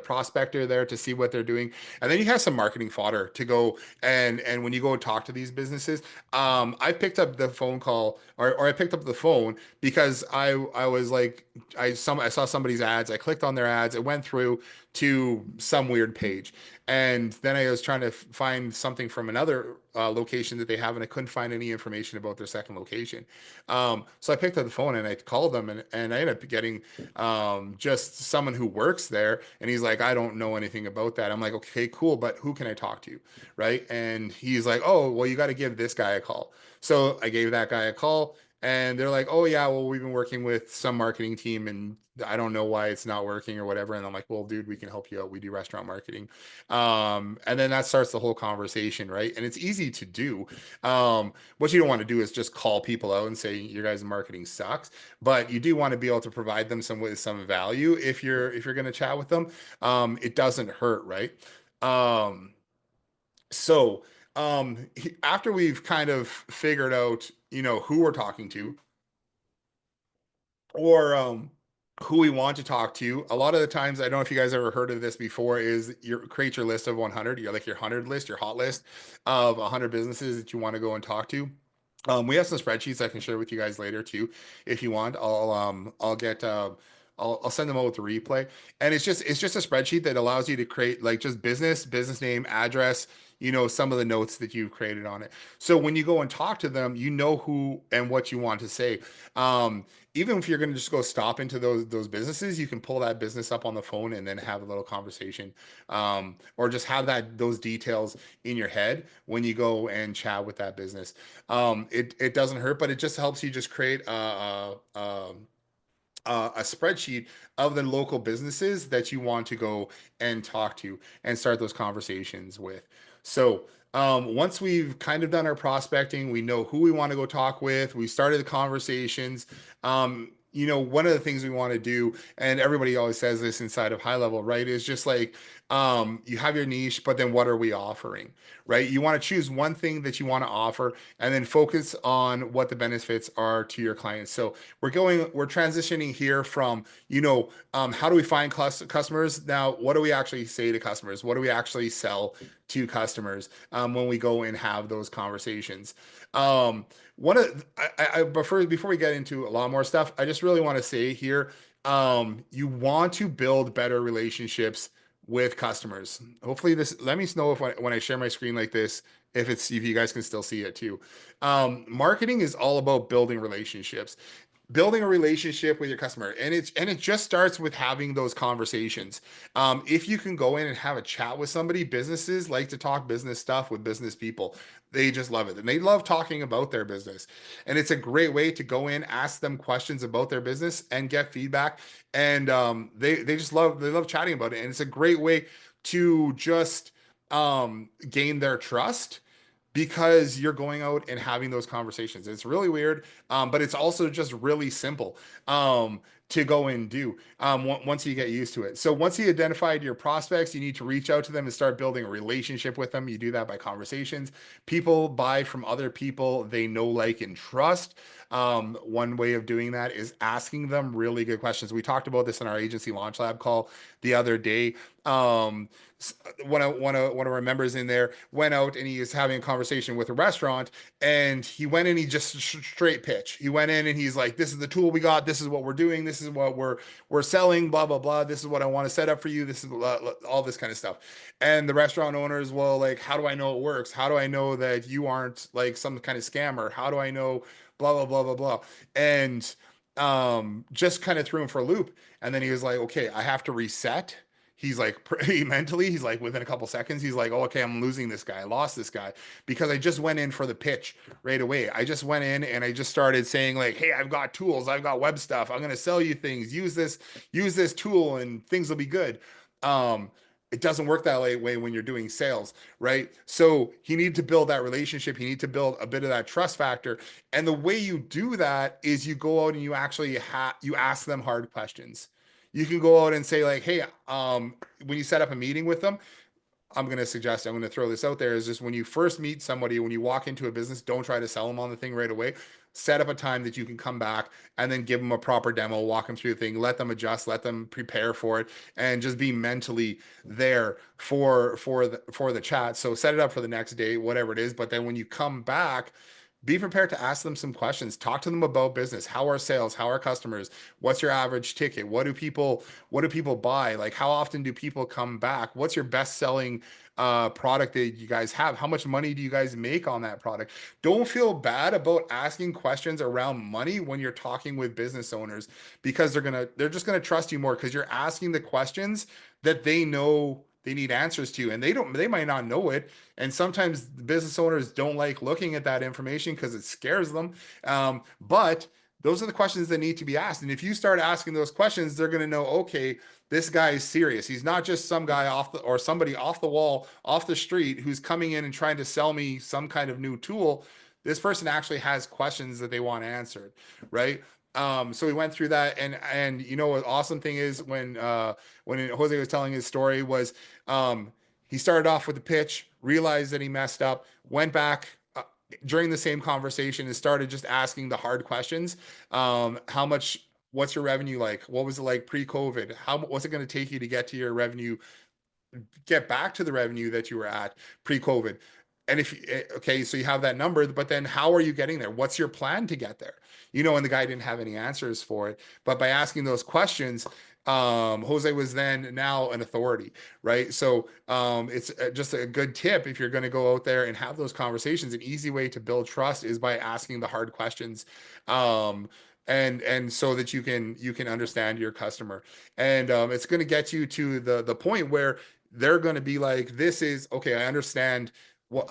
prospector there to see what they're doing, and then you have some marketing fodder to go and when you go talk to these businesses. I picked up the phone call, or I picked up the phone because I was like, I saw somebody's ads. I clicked on their ads. It went through to some weird page, and then I was trying to find something from another location that they have, and I couldn't find any information about their second location. So I picked up the phone and I called them, and I ended up getting just someone who works there, and he's like, I don't know anything about that. I'm like, okay, cool, but who can I talk to? Right? And he's like, oh, well, you got to give this guy a call. So I gave that guy a call, and they're like, oh yeah, well, we've been working with some marketing team, and I don't know why it's not working or whatever. And I'm like, well, dude, we can help you out. We do restaurant marketing. And then that starts the whole conversation, right? And it's easy to do. What you don't want to do is just call people out and say your guys' marketing sucks, but you do want to be able to provide them with some value if you're going to chat with them. It doesn't hurt, right? Um, so after we've kind of figured out, who we're talking to, or who we want to talk to. A lot of the times, I don't know if you guys ever heard of this before, is you create your list of 100. You're like your 100 list, your hot list of 100 businesses that you want to go and talk to. We have some spreadsheets I can share with you guys later too, if you want. I'll send them over to replay, and it's just a spreadsheet that allows you to create like just business name, address, some of the notes that you've created on it. So when you go and talk to them, you know who and what you want to say. Even if you're going to just go stop into those businesses, you can pull that business up on the phone and then have a little conversation, or just have those details in your head when you go and chat with that business. It doesn't hurt, but it just helps you just create a spreadsheet of the local businesses that you want to go and talk to and start those conversations with. So once we've kind of done our prospecting, we know who we want to go talk with. We started the conversations. One of the things we want to do, and everybody always says this inside of HighLevel, right, is just like, you have your niche, but then what are we offering, right? You want to choose one thing that you want to offer and then focus on what the benefits are to your clients. So we're transitioning here from, how do we find customers? Now, what do we actually say to customers? What do we actually sell to customers when we go and have those conversations? One of before we get into a lot more stuff, I just really want to say here, you want to build better relationships with customers. Hopefully let me know if when I share my screen like this, if you guys can still see it too. Marketing is all about building relationships, building a relationship with your customer, and it just starts with having those conversations. If you can go in and have a chat with somebody, businesses like to talk business stuff with business people. They just love it, and they love talking about their business, and it's a great way to go in, ask them questions about their business and get feedback. And they just love chatting about it, and it's a great way to just gain their trust, because you're going out and having those conversations. It's really weird, but it's also just really simple to go and do once you get used to it. So once you identified your prospects, you need to reach out to them and start building a relationship with them. You do that by conversations. People buy from other people they know, like, and trust. One way of doing that is asking them really good questions. We talked about this in our agency launch lab call the other day. One of our members in there went out and he is having a conversation with a restaurant, and he went in, he just straight pitch. He went in and he's like, this is the tool we got, this is what we're doing, this is what we're selling, blah blah blah, this is what I want to set up for you, this is all this kind of stuff. And the restaurant owners, well, like, how do I know it works? How do I know that you aren't like some kind of scammer? How do I know blah blah blah blah blah? And just kind of threw him for a loop. And then he was like, okay, I have to reset. he's like pretty mentally, he's like within a couple seconds, he's like, oh, okay, I'm losing this guy. I lost this guy because I just went in for the pitch right away. I just went in and I just started saying like, hey, I've got tools, I've got web stuff. I'm going to sell you things. Use this tool and things will be good. It doesn't work that way when you're doing sales, right? So you need to build that relationship. You need to build a bit of that trust factor. And the way you do that is you go out and you actually you ask them hard questions. You can go out and say like, hey, when you set up a meeting with them, I'm going to throw this out there is just when you first meet somebody, when you walk into a business, don't try to sell them on the thing right away. Set up a time that you can come back and then give them a proper demo, walk them through the thing, let them adjust, let them prepare for it, and just be mentally there for the chat. So set it up for the next day, whatever it is. But then when you come back, be prepared to ask them some questions. Talk to them about business. How are sales? How are customers? What's your average ticket? What do people buy? Like how often do people come back? What's your best selling product that you guys have? How much money do you guys make on that product? Don't feel bad about asking questions around money when you're talking with business owners because they're just gonna trust you more because you're asking the questions that they know they need answers to and they might not know it, and sometimes the business owners don't like looking at that information because it scares them, but those are the questions that need to be asked. And if you start asking those questions, they're going to know, okay, this guy is serious. He's not just some guy or somebody off the wall, off the street who's coming in and trying to sell me some kind of new tool. This person actually has questions that they want answered, right? So we went through that, and you know what awesome thing is when Jose was telling his story was he started off with the pitch, realized that he messed up, went back during the same conversation and started just asking the hard questions. How much? What's your revenue like? What was it like pre-COVID? What's it going to take you to get to your revenue, get back to the revenue that you were at pre-COVID? And if okay, so you have that number, but then how are you getting there? What's your plan to get there? And the guy didn't have any answers for it. But by asking those questions, Jose was then now an authority, right? So it's just a good tip if you're going to go out there and have those conversations. An easy way to build trust is by asking the hard questions. And so that you can understand your customer, and it's going to get you to the point where they're going to be like, this is okay, I understand what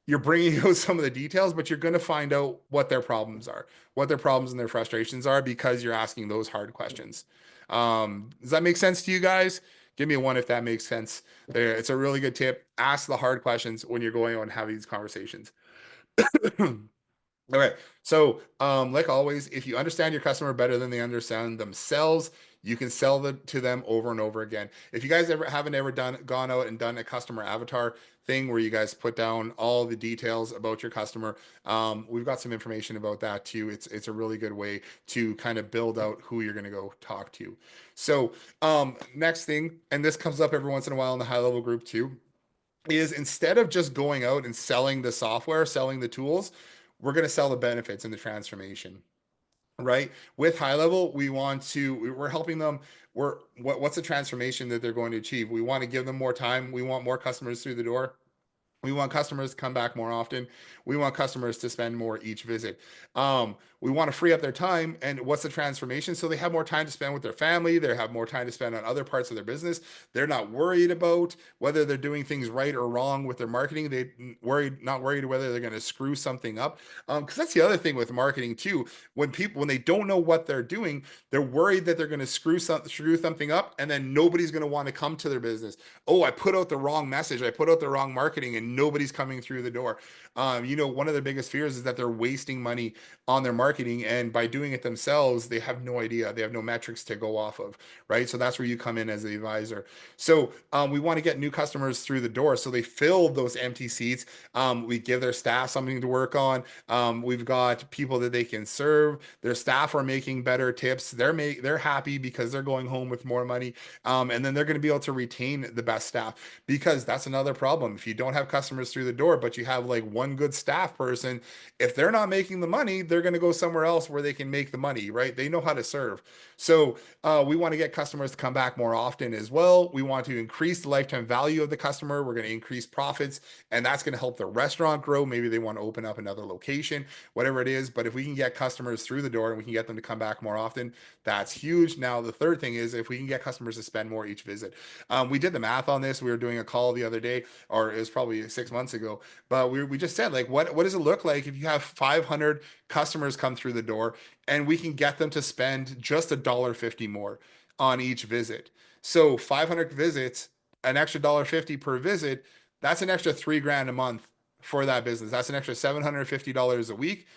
you're bringing out some of the details, but you're going to find out what their problems are, what their problems and their frustrations are, because you're asking those hard questions. Does that make sense to you guys? Give me a one if that makes sense. There, it's a really good tip. Ask the hard questions when you're going on and having these conversations. Okay, so like always, if you understand your customer better than they understand themselves, you can sell to them over and over again. If you guys haven't ever gone out and done a customer avatar thing where you guys put down all the details about your customer, we've got some information about that too. It's a really good way to kind of build out who you're going to go talk to. So next thing, and this comes up every once in a while in the high level group too, is instead of just going out and selling the software, selling the tools, we're going to sell the benefits and the transformation, right? With HighLevel, we're helping them. What's the transformation that they're going to achieve? We want to give them more time. We want more customers through the door. We want customers to come back more often. We want customers to spend more each visit. We want to free up their time. And what's the transformation? So they have more time to spend with their family. They have more time to spend on other parts of their business. They're not worried about whether they're doing things right or wrong with their marketing. Not worried whether they're going to screw something up. Because that's the other thing with marketing too. When they don't know what they're doing, they're worried that they're going to screw something up, and then nobody's going to want to come to their business. Oh, I put out the wrong message. I put out the wrong marketing, and nobody's coming through the door. One of their biggest fears is that they're wasting money on their marketing, and by doing it themselves, they have no idea. They have no metrics to go off of, right? So that's where you come in as the advisor. So we want to get new customers through the door, so they fill those empty seats. We give their staff something to work on. We've got people that they can serve. Their staff are making better tips. They're happy because they're going home with more money, and then they're going to be able to retain the best staff, because that's another problem. If you don't have customers customers through the door, but you have like one good staff person, if they're not making the money, they're going to go somewhere else where they can make the money, right? They know how to serve. So we want to get customers to come back more often as well. We want to increase the lifetime value of the customer. We're going to increase profits, and that's going to help the restaurant grow. Maybe they want to open up another location, whatever it is. But if we can get customers through the door and we can get them to come back more often, that's huge. Now, the third thing is if we can get customers to spend more each visit. We did the math on this. We were doing a call the other day, or it was probably 6 months ago, but we just said, like, what does it look like if you have 500 customers come through the door and we can get them to spend just $1.50 more on each visit? So 500 visits, an extra $1.50 per visit, that's an extra $3,000 a month for that business. That's an extra $750 a week.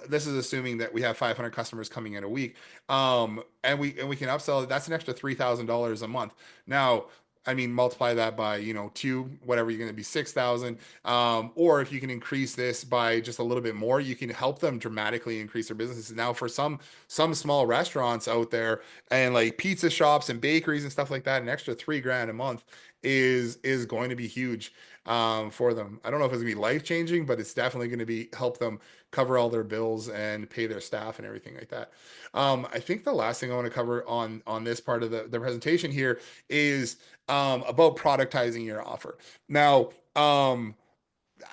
This is assuming that we have 500 customers coming in a week. And we can upsell it. That's an extra $3,000 a month. Now, I mean, multiply that by, two, whatever, you're going to be 6,000. Or if you can increase this by just a little bit more, you can help them dramatically increase their businesses. Now, for some small restaurants out there and like pizza shops and bakeries and stuff like that, an extra $3,000 a month is going to be huge for them. I don't know if it's gonna be life changing, but it's definitely going to be help them cover all their bills and pay their staff and everything like that. I think the last thing I want to cover on this part of the presentation here is about productizing your offer. Now, I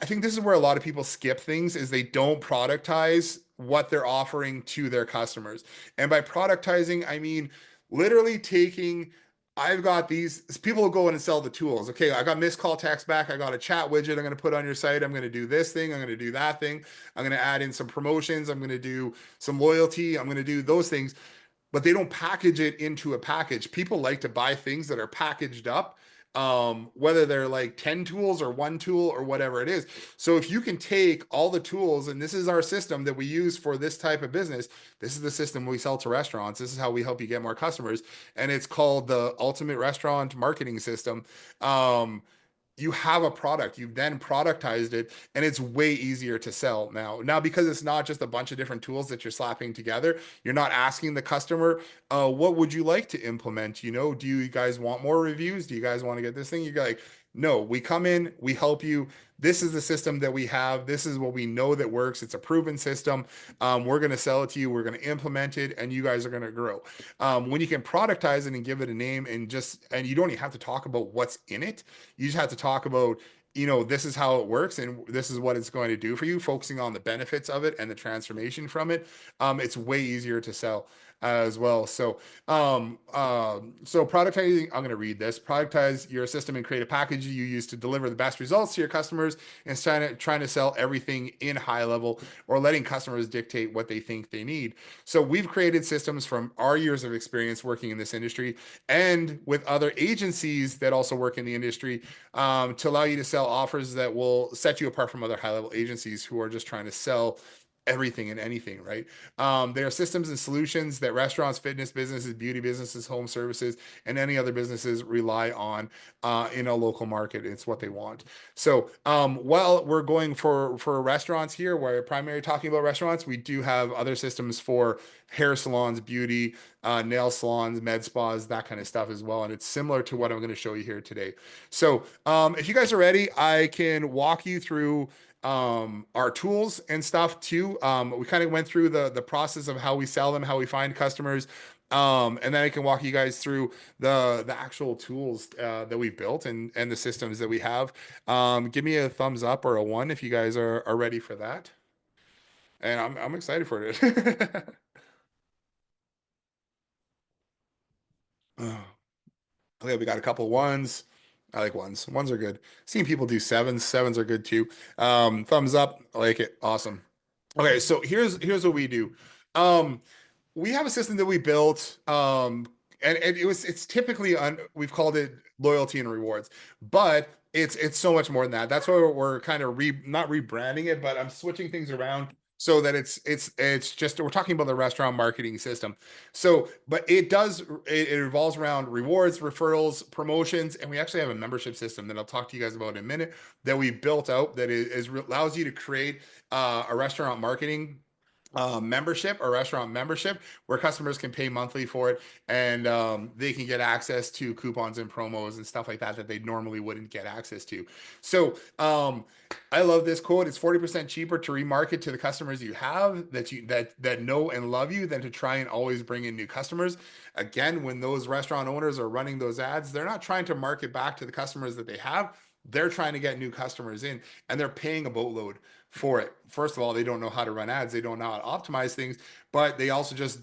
think this is where a lot of people skip things is they don't productize what they're offering to their customers. And by productizing, I mean literally taking, I've got these people will go in and sell the tools. Okay, I got missed call text back. I got a chat widget I'm going to put on your site. I'm going to do this thing. I'm going to do that thing. I'm going to add in some promotions. I'm going to do some loyalty. I'm going to do those things, but they don't package it into a package. People like to buy things that are packaged up, whether they're like 10 tools or one tool or whatever it is. So if you can take all the tools, and this is our system that we use for this type of business, this is the system we sell to restaurants. This is how we help you get more customers. And it's called the Ultimate Restaurant Marketing System. You have a product, you've then productized it, and it's way easier to sell now because it's not just a bunch of different tools that you're slapping together. You're not asking the customer, what would you like to implement? Do you guys want more reviews? Do you guys want to get this thing? You're like, no, we come in, we help you. This is the system that we have. This is what we know that works. It's a proven system. We're going to sell it to you. We're going to implement it, and you guys are going to grow. When you can productize it and give it a name, and you don't even have to talk about what's in it. You just have to talk about, this is how it works and this is what it's going to do for you, focusing on the benefits of it and the transformation from it. It's way easier to sell as well. So productizing, I'm going to read this. Productize your system and create a package you use to deliver the best results to your customers, instead of trying to sell everything in high level or letting customers dictate what they think they need. So we've created systems from our years of experience working in this industry and with other agencies that also work in the industry, to allow you to sell offers that will set you apart from other high level agencies who are just trying to sell everything and anything, right? There are systems and solutions that restaurants, fitness businesses, beauty businesses, home services, and any other businesses rely on in a local market. It's what they want. So while we're going for restaurants here, we're primarily talking about restaurants, we do have other systems for hair salons, beauty, nail salons, med spas, that kind of stuff as well. And it's similar to what I'm going to show you here today. So if you guys are ready, I can walk you through our tools and stuff too. We kind of went through the process of how we sell them, how we find customers. And then I can walk you guys through the actual tools that we built and the systems that we have. Give me a thumbs up or a one if you guys are ready for that. And I'm excited for it. Okay, we got a couple ones. I like ones. Ones are good. Seeing people do sevens. Sevens are good too. Thumbs up. I like it. Awesome. Okay, so here's what we do. We have a system that we built, and it's typically we've called it loyalty and rewards, but it's so much more than that. That's why we're kind of not rebranding it, but I'm switching things around so that it's just we're talking about the restaurant marketing system. So, but it revolves around rewards, referrals, promotions, and we actually have a membership system that I'll talk to you guys about in a minute that we built out that allows you to create a restaurant marketing membership, a restaurant membership, where customers can pay monthly for it, and they can get access to coupons and promos and stuff like that that they normally wouldn't get access to. So I love this code. It's 40% cheaper to remarket to the customers you have that know and love you than to try and always bring in new customers. Again, when those restaurant owners are running those ads, they're not trying to market back to the customers that they have. They're trying to get new customers in, and they're paying a boatload for it. First of all, they don't know how to run ads, they don't know how to optimize things, but they also just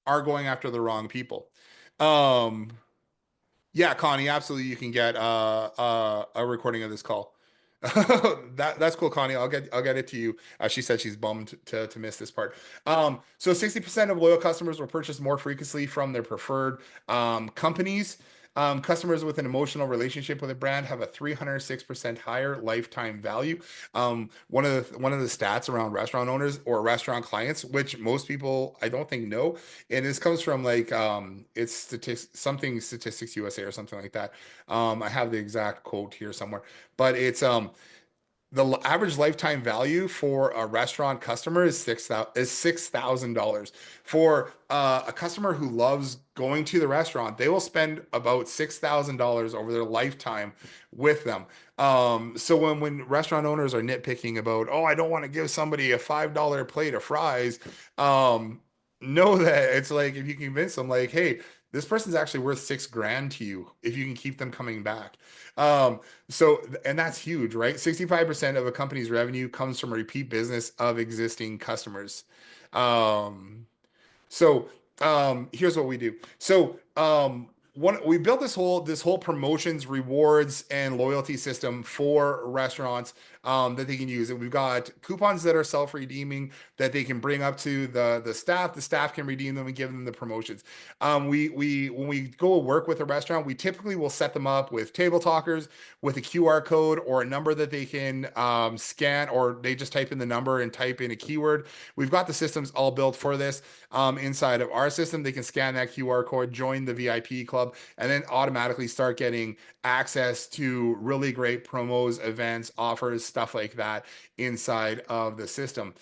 are going after the wrong people. Um, yeah, Connie, absolutely, you can get a recording of this call. That's cool, Connie. I'll get it to you. She said she's bummed to miss this part. So 60% of loyal customers will purchase more frequently from their preferred companies. Customers with an emotional relationship with a brand have a 306% higher lifetime value. One of the stats around restaurant owners or restaurant clients, which most people I don't think know, and this comes from like it's Statistics USA or something like that. I have the exact quote here somewhere, but it's the average lifetime value for a restaurant customer is $6,000. For a customer who loves going to the restaurant, they will spend about $6,000 over their lifetime with them. So when restaurant owners are nitpicking about, oh, I don't want to give somebody a $5 plate of fries, know that it's like, if you convince them, like, hey, this person's actually worth $6,000 to you if you can keep them coming back. So, and that's huge, right? 65% of a company's revenue comes from repeat business of existing customers. Um, so here's what we do. So we built this whole promotions, rewards, and loyalty system for restaurants that they can use. And we've got coupons that are self-redeeming that they can bring up to the staff. The staff can redeem them and give them the promotions. We when we go work with a restaurant, we typically will set them up with table talkers with a QR code or a number that they can scan, or they just type in the number and type in a keyword. We've got the systems all built for this. Inside of our system, they can scan that QR code, join the VIP club, and then automatically start getting access to really great promos, events, offers, stuff like that inside of the system.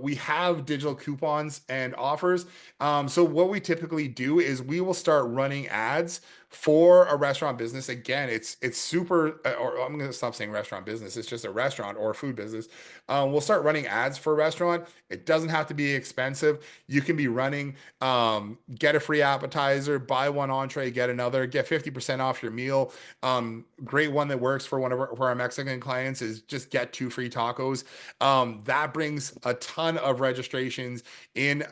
We have digital coupons and offers. So what we typically do is we will start running ads for a restaurant business. Again, it's super, or I'm going to stop saying restaurant business. It's just a restaurant or a food business. We'll start running ads for a restaurant. It doesn't have to be expensive. You can be running, get a free appetizer, buy one entree, get another, get 50% off your meal. Great one that works for for our Mexican clients is just get 2 free tacos. That brings a ton of registrations in.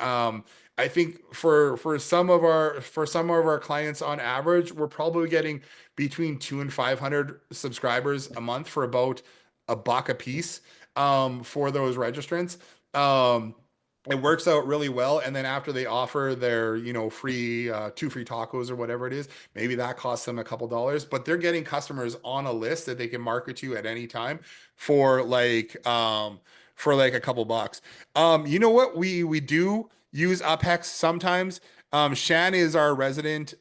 I think for some of our clients on average, we're probably getting between 2 and 500 subscribers a month for about $1 a piece for those registrants. It works out really well. And then after they offer their, free 2 free tacos or whatever it is, maybe that costs them a couple dollars, but they're getting customers on a list that they can market to at any time for like a couple bucks. You know what? We do use UpHex sometimes. Shan is our resident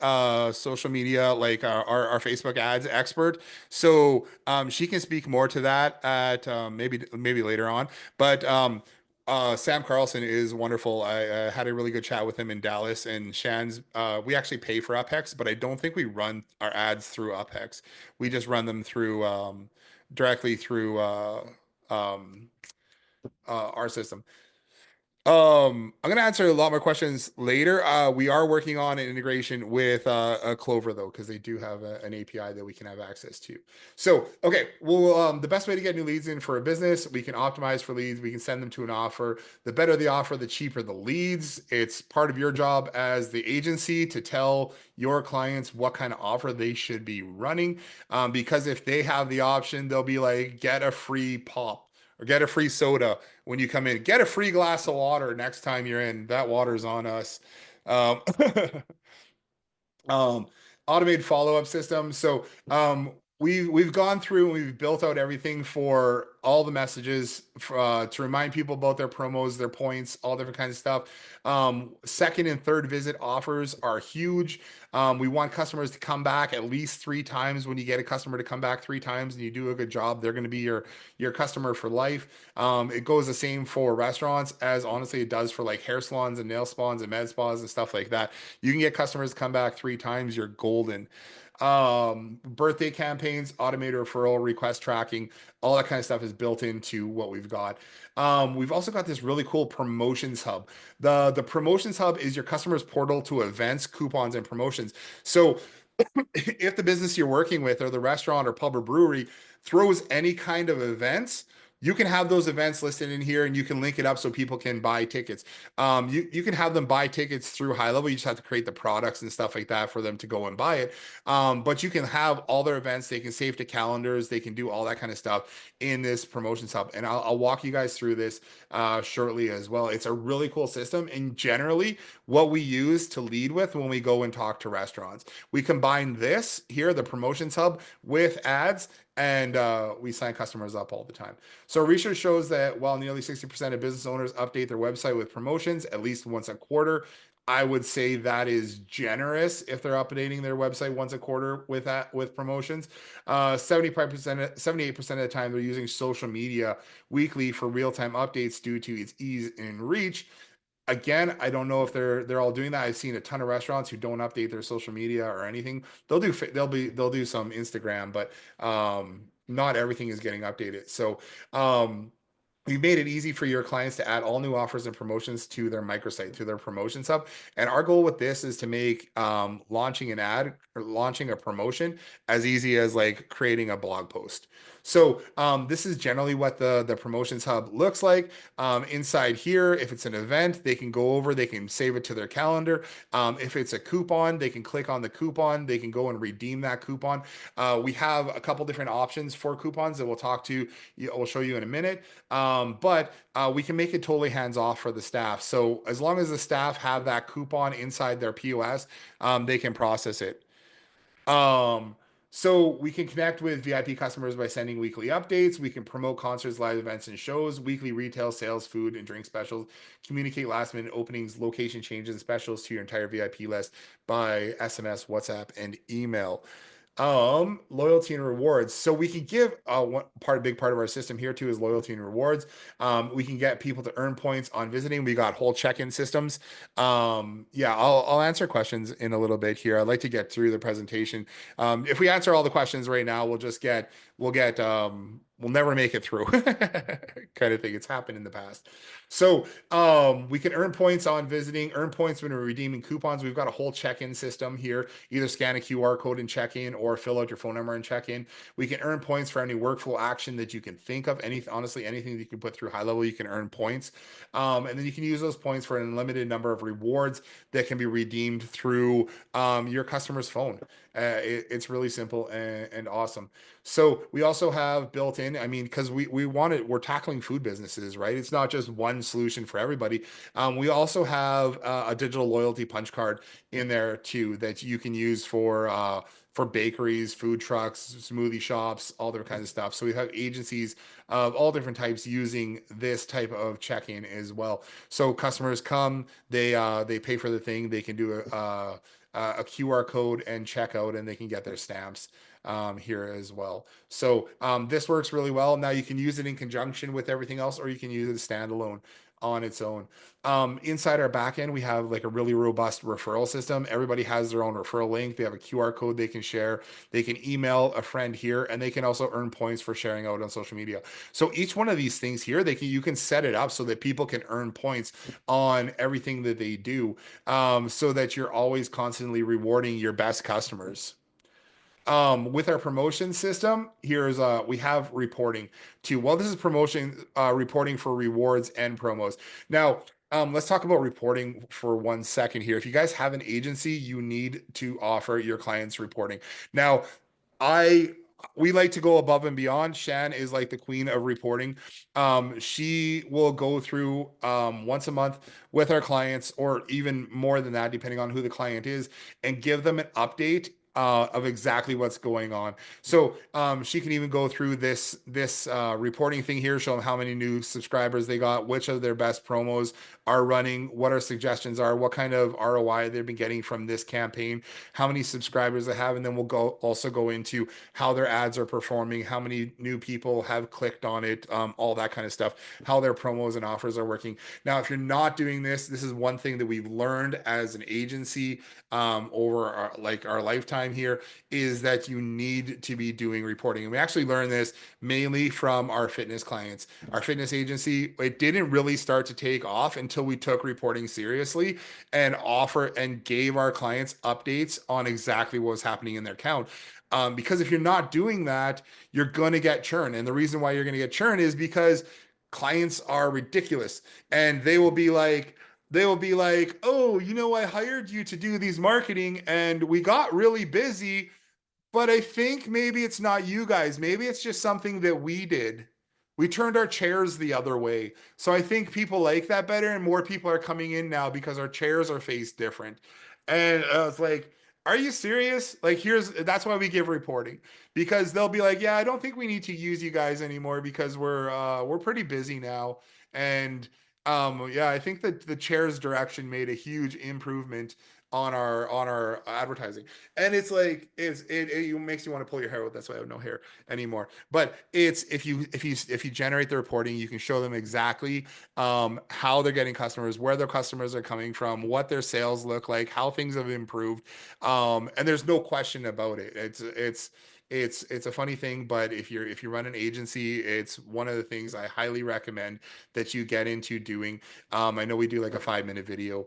social media, like our Facebook ads expert. So she can speak more to that at maybe later on. But Sam Carlson is wonderful. I had a really good chat with him in Dallas, and Shan's. We actually pay for UpHex, but I don't think we run our ads through UpHex. We just run them through directly through our system. I'm gonna answer a lot more questions later. We are working on an integration with Clover though, because they do have an API that we can have access to. So, okay, well, the best way to get new leads in for a business, we can optimize for leads. We can send them to an offer. The better the offer, the cheaper the leads. It's part of your job as the agency to tell your clients what kind of offer they should be running. Because if they have the option, they'll be like, get a free pop or get a free soda when you come in. Get a free glass of water next time you're in. That water's on us. Um, um, Automated follow-up system. So we've gone through and we've built out everything for all the messages to remind people about their promos, their points, all different kinds of stuff. Second and third visit offers are huge. We want customers to come back at least 3 times. When you get a customer to come back 3 times and you do a good job, they're going to be your customer for life. It goes the same for restaurants as honestly it does for like hair salons and nail salons and med spas and stuff like that. You can get customers to come back 3 times, you're golden. Birthday campaigns, automated referral, request tracking, all that kind of stuff is built into what we've got. We've also got this really cool promotions hub. The promotions hub is your customer's portal to events, coupons, and promotions. So if the business you're working with or the restaurant or pub or brewery throws any kind of events, you can have those events listed in here and you can link it up so people can buy tickets. You can have them buy tickets through HighLevel. You just have to create the products and stuff like that for them to go and buy it. But you can have all their events. They can save to calendars. They can do all that kind of stuff in this promotions hub. And I'll walk you guys through this shortly as well. It's a really cool system. And generally what we use to lead with when we go and talk to restaurants, we combine this here, the promotions hub, with ads, and we sign customers up all the time. So research shows that while nearly 60% of business owners update their website with promotions at least once a quarter, I would say that is generous if they're updating their website once a quarter with promotions. 78% of the time they're using social media weekly for real-time updates due to its ease and reach. Again, I don't know if they're all doing that. I've seen a ton of restaurants who don't update their social media or anything. They'll do some Instagram, but not everything is getting updated. So we've made it easy for your clients to add all new offers and promotions to their microsite, to their promotions hub. And our goal with this is to make launching an ad or launching a promotion as easy as like creating a blog post. So this is generally what the promotions hub looks like. Inside here, if it's an event, they can go over, they can save it to their calendar. If it's a coupon, they can click on the coupon, they can go and redeem that coupon. We have a couple different options for coupons that we'll show you in a minute. But we can make it totally hands off for the staff. So as long as the staff have that coupon inside their POS, they can process it. So we can connect with VIP customers by sending weekly updates. We can promote concerts, live events, and shows, weekly retail sales, food and drink specials, communicate last minute openings, location changes, and specials to your entire VIP list by SMS, WhatsApp, and email. Loyalty and rewards. So we can give big part of our system here too is loyalty and rewards. We can get people to earn points on visiting. We got whole check-in systems. Yeah, I'll answer questions in a little bit here. I'd like to get through the presentation. If we answer all the questions right now, we'll never make it through kind of thing. It's happened in the past. So we can earn points on visiting, earn points when we're redeeming coupons. We've got a whole check-in system here. Either scan a QR code and check in or fill out your phone number and check in. We can earn points for any workflow action that you can think of. Honestly, anything that you can put through HighLevel, you can earn points. And then you can use those points for an unlimited number of rewards that can be redeemed through your customer's phone. It's really simple and awesome. So we also have built in, I mean, because we're tackling food businesses, right? It's not just one solution for everybody. We also have a digital loyalty punch card in there too that you can use for bakeries, food trucks, smoothie shops, all different kinds of stuff. So we have agencies of all different types using this type of check-in as well. So customers come, they pay for the thing, they can do a QR code and check out, and they can get their stamps here as well. So this works really well. Now you can use it in conjunction with everything else, or you can use it standalone on its own. Inside our backend, we have like a really robust referral system. Everybody has their own referral link. They have a QR code they can share. They can email a friend here, and they can also earn points for sharing out on social media. So each one of these things here, you can set it up so that people can earn points on everything that they do, so that you're always constantly rewarding your best customers. With our promotion system, we have reporting too. Well, this is promotion reporting for rewards and promos. Now, let's talk about reporting for 1 second here. If you guys have an agency, you need to offer your clients reporting. Now, we like to go above and beyond. Shan is like the queen of reporting. She will go through once a month with our clients, or even more than that, depending on who the client is, and give them an update of exactly what's going on. So she can even go through this reporting thing here, show them how many new subscribers they got, which of their best promos are running, what our suggestions are, what kind of ROI they've been getting from this campaign, how many subscribers they have, and then we'll also go into how their ads are performing, how many new people have clicked on it, all that kind of stuff, how their promos and offers are working. Now, if you're not doing this, this is one thing that we've learned as an agency over our lifetime here, is that you need to be doing reporting. And we actually learned this mainly from our fitness clients. Our fitness agency, it didn't really start to take off until we took reporting seriously and gave our clients updates on exactly what was happening in their account. Because if you're not doing that, you're going to get churn. And the reason why you're going to get churn is because clients are ridiculous, and they will be like, oh, I hired you to do these marketing and we got really busy, but I think maybe it's not you guys. Maybe it's just something that we did. We turned our chairs the other way. So I think people like that better, and more people are coming in now because our chairs are faced different. And I was like, are you serious? Like, that's why we give reporting, because they'll be like, yeah, I don't think we need to use you guys anymore because we're pretty busy now. And yeah, I think that the chairs direction made a huge improvement on our advertising. And it's like it makes you want to pull your hair out. That's why I have no hair anymore. But it's if you generate the reporting, you can show them exactly how they're getting customers, where their customers are coming from, what their sales look like, how things have improved. And there's no question about it. It's a funny thing, but if you run an agency, it's one of the things I highly recommend that you get into doing. I know we do like a 5-minute video,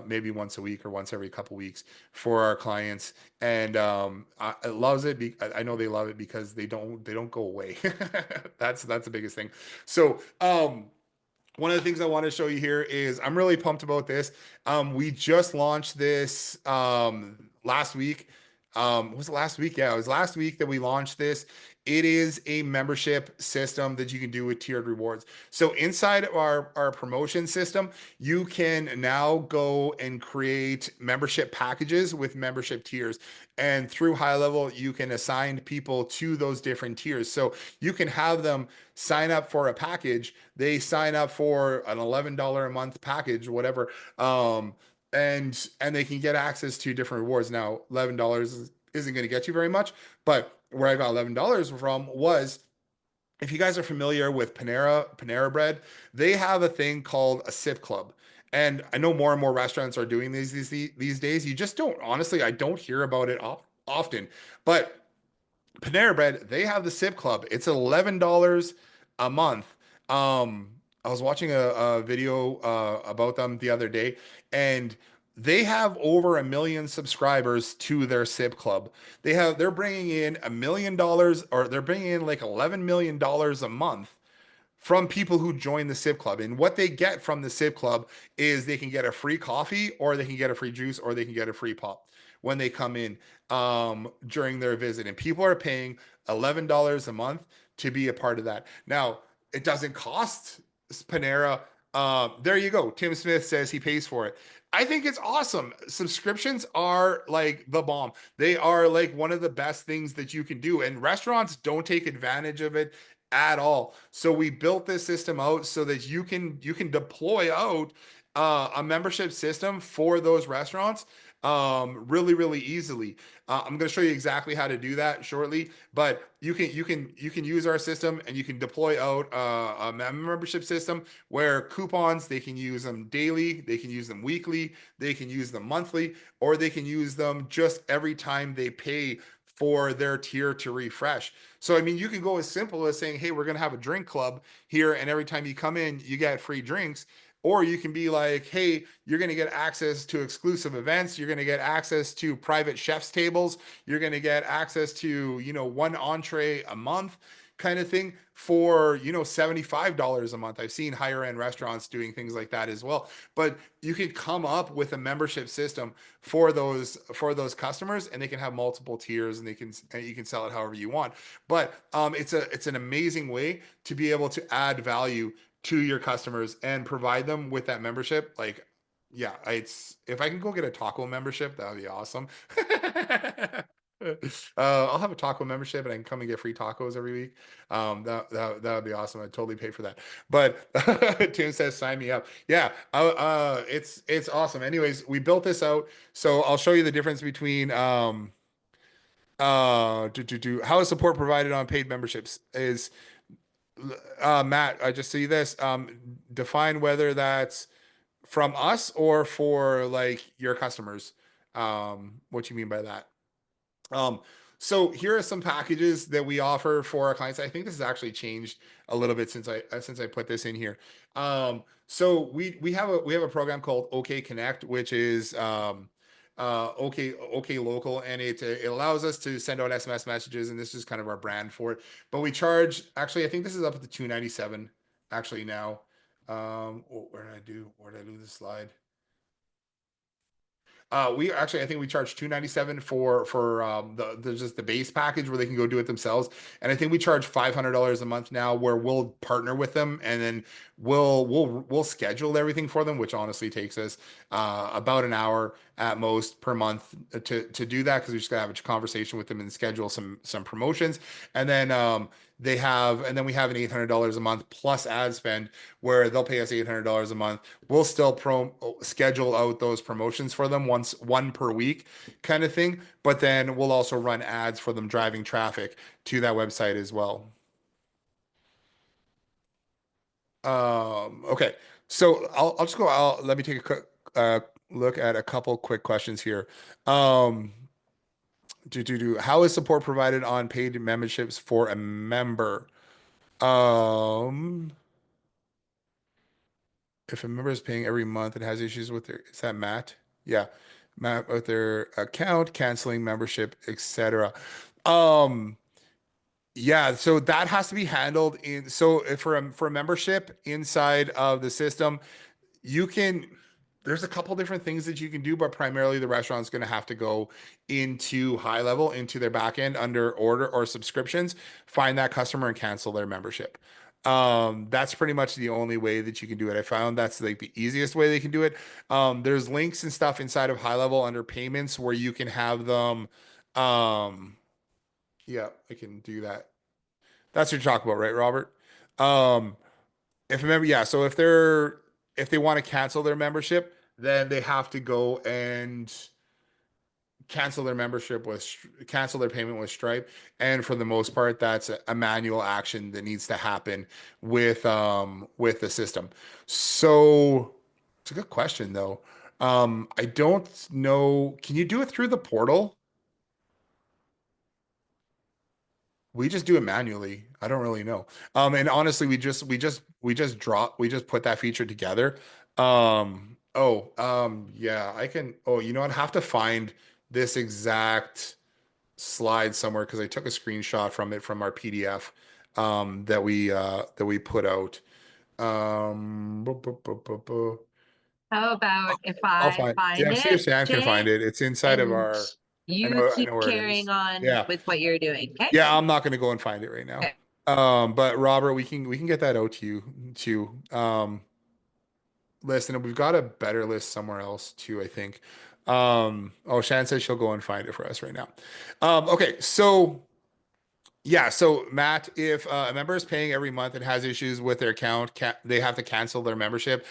maybe once a week or once every couple weeks for our clients, and I loves it. I know they love it because they don't go away. That's the biggest thing. So one of the things I want to show you here is I'm really pumped about this. We just launched this last week. Was it last week? Yeah, it was last week that we launched this. It is a membership system that you can do with tiered rewards. So inside of our promotion system, you can now go and create membership packages with membership tiers. And through HighLevel, you can assign people to those different tiers. So you can have them sign up for a package. They sign up for an $11 a month package, whatever. And they can get access to different rewards. Now, $11 isn't going to get you very much, but where I got $11 from was, if you guys are familiar with Panera Bread, they have a thing called a sip club. And I know more and more restaurants are doing these days. You just don't, honestly, I don't hear about it often. But Panera Bread, they have the Sip Club. It's $11 a month. I was watching a video about them the other day, and they have over 1 million subscribers to their Sip Club. They're bringing in $1 million, or they're bringing in like $11 million a month from people who join the Sip Club. And what they get from the Sip Club is they can get a free coffee, or they can get a free juice, or they can get a free pop when they come in during their visit. And people are paying $11 a month to be a part of that. Now, it doesn't cost Panera. There you go. Tim Smith says he pays for it. I think it's awesome. Subscriptions are like the bomb. They are like one of the best things that you can do. And restaurants don't take advantage of it at all. So we built this system out so that you can deploy out a membership system for those restaurants really easily. I'm going to show you exactly how to do that shortly, but you can use our system, and you can deploy out a membership system where coupons, they can use them daily, they can use them weekly, they can use them monthly, or they can use them just every time they pay for their tier to refresh. So, I mean, you can go as simple as saying, hey, we're going to have a drink club here, and every time you come in, you get free drinks. Or you can be like, hey, you're going to get access to exclusive events. You're going to get access to private chef's tables. You're going to get access to, one entree a month kind of thing for, $75 a month. I've seen higher end restaurants doing things like that as well. But you can come up with a membership system for those customers, and they can have multiple tiers, and you can sell it however you want. But it's an amazing way to be able to add value to your customers and provide them with that membership, like yeah, it's if I can go get a taco membership, that would be awesome. I'll have a taco membership and I can come and get free tacos every week. That would be awesome. I'd totally pay for that. But Tim says, sign me up. Yeah, it's awesome. Anyways, we built this out, so I'll show you the difference between how is support provided on paid memberships is Matt. I just see this. Define whether that's from us or for like your customers. What you mean by that? Um, so here are some packages that we offer for our clients. I think this has actually changed a little bit since I put this in here. So we have a program called OK Connect, which is OK Local, and it allows us to send out SMS messages, and this is kind of our brand for it. But we charge actually, I think this is up to 297 actually now. Where did I do this slide? We actually, I think we charge 297 for the just the base package where they can go do it themselves, and I think we charge $500 a month now, where we'll partner with them, and then we'll schedule everything for them, which honestly takes us about an hour at most per month to do that, because we just gotta have a conversation with them and schedule some promotions, and then and then we have an $800 a month plus ad spend, where they'll pay us $800 a month. We'll still schedule out those promotions for them one per week kind of thing, but then we'll also run ads for them, driving traffic to that website as well. Okay, so I'll just go out. Let me take a quick look at a couple quick questions here. Um, how is support provided on paid memberships for a member? Um, if a member is paying every month and has issues with their, is that Matt? Yeah, Matt, with their account, canceling membership, etc. Um, yeah, so that has to be handled in. So if for a membership inside of the system, you can, there's a couple different things that you can do, but primarily the restaurant's going to have to go into HighLevel, into their backend under order or subscriptions, find that customer and cancel their membership. That's pretty much the only way that you can do it. I found that's like the easiest way they can do it. There's links and stuff inside of HighLevel under payments where you can have them. Um, yeah, I can do that. That's what you're talking about, right, Robert? Um, if a member, yeah. So if they want to cancel their membership, then they have to go and cancel their membership with cancel their payment with Stripe. And for the most part, that's a manual action that needs to happen with the system. So it's a good question though. I don't know. Can you do it through the portal? We just do it manually. I don't really know. And honestly, we just put that feature together. Yeah, I can. Oh, you know what? I have to find this exact slide somewhere because I took a screenshot from it from our PDF that we put out. Bu- How about if I'll I find. find Yeah, see if it, Sam can find Jay, it. It's inside of and our. you I keep know where it carrying is. on Yeah. with what you're doing, okay? Yeah, I'm not going to go and find it right now. Okay. But Robert, we can get that out to you too. List, and we've got a better list somewhere else too, I think. Oh, Shan says she'll go and find it for us right now. Okay, so yeah, so Matt, if a member is paying every month and has issues with their account, they have to cancel their membership.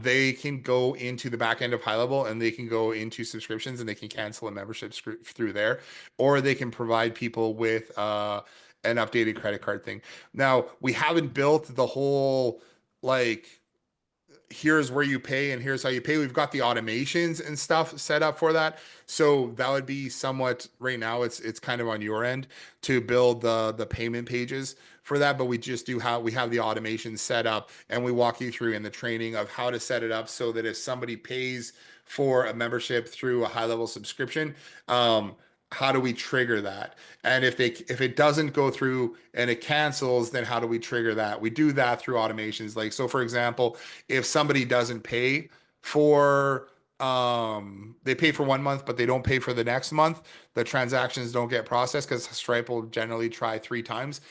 They can go into the back end of HighLevel and they can go into subscriptions and they can cancel a membership through there, or they can provide people with an updated credit card thing. Now, we haven't built the whole like here's where you pay and here's how you pay. We've got the automations and stuff set up for that. So that would be somewhat right now it's kind of on your end to build the payment pages for that, but we just do how we have the automation set up and we walk you through in the training of how to set it up so that if somebody pays for a membership through a HighLevel subscription, how do we trigger that? And if it doesn't go through and it cancels, then how do we trigger that? We do that through automations. Like, so for example, if somebody doesn't pay for they pay for 1 month but they don't pay for the next month, the transactions don't get processed because Stripe will generally try 3 times.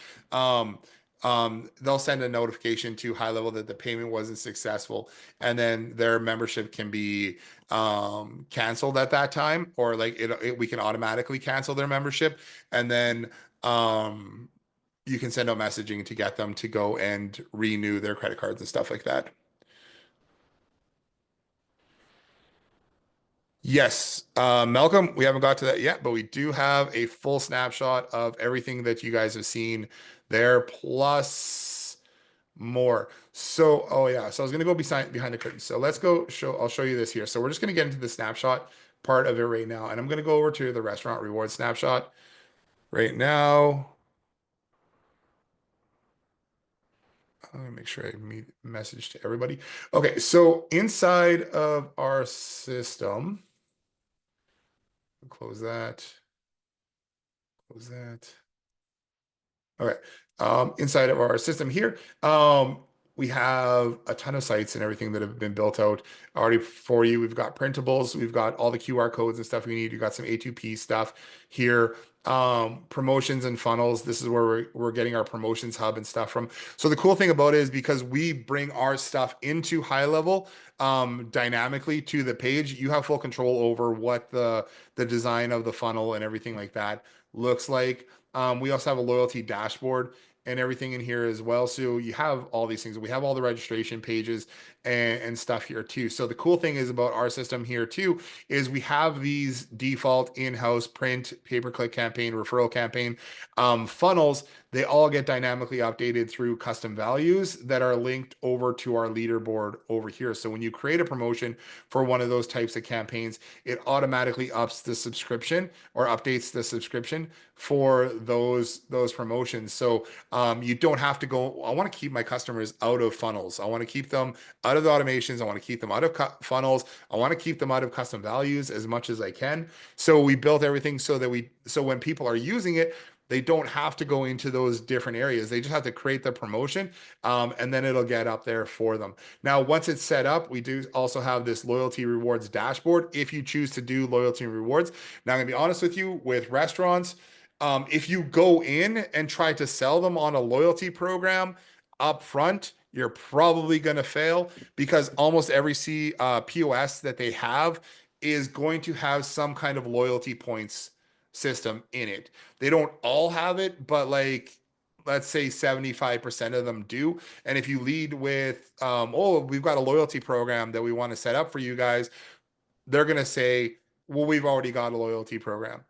they'll send a notification to HighLevel that the payment wasn't successful, and then their membership can be canceled at that time, or like we can automatically cancel their membership, and then um, you can send out messaging to get them to go and renew their credit cards and stuff like that. Yes, Malcolm, we haven't got to that yet, but we do have a full snapshot of everything that you guys have seen there, plus more. So, oh yeah, so I was gonna go behind the curtain. So let's go I'll show you this here. So we're just gonna get into the snapshot part of it right now, and I'm gonna go over to the restaurant reward snapshot right now. Let me make sure I message to everybody. Okay, so inside of our system, close that. Close that. Okay. Inside of our system here, we have a ton of sites and everything that have been built out already for you. We've got printables, we've got all the QR codes and stuff we need. We've got some A2P stuff here. Promotions and funnels. This is where we're getting our promotions hub and stuff from. So the cool thing about it is because we bring our stuff into HighLevel dynamically to the page, you have full control over what the design of the funnel and everything like that looks like. We also have a loyalty dashboard and everything in here as well. So you have all these things. We have all the registration pages and stuff here too. So the cool thing is about our system here too, is we have these default in-house print, pay-per-click campaign, referral campaign funnels. They all get dynamically updated through custom values that are linked over to our leaderboard over here. So when you create a promotion for one of those types of campaigns, it automatically ups the subscription or updates the subscription for those promotions. So you don't have to go. I want to keep my customers out of funnels. I want to keep them out of the automations. I want to keep them out of funnels. I want to keep them out of custom values as much as I can. So we built everything so that so when people are using it, they don't have to go into those different areas. They just have to create the promotion, and then it'll get up there for them. Now, once it's set up, we do also have this loyalty rewards dashboard if you choose to do loyalty and rewards. Now, I'm gonna be honest with you, with restaurants, if you go in and try to sell them on a loyalty program up front, you're probably going to fail because almost every POS that they have is going to have some kind of loyalty points system in it. They don't all have it, but like let's say 75% of them do. And if you lead with, oh, we've got a loyalty program that we want to set up for you guys, they're going to say, well, we've already got a loyalty program.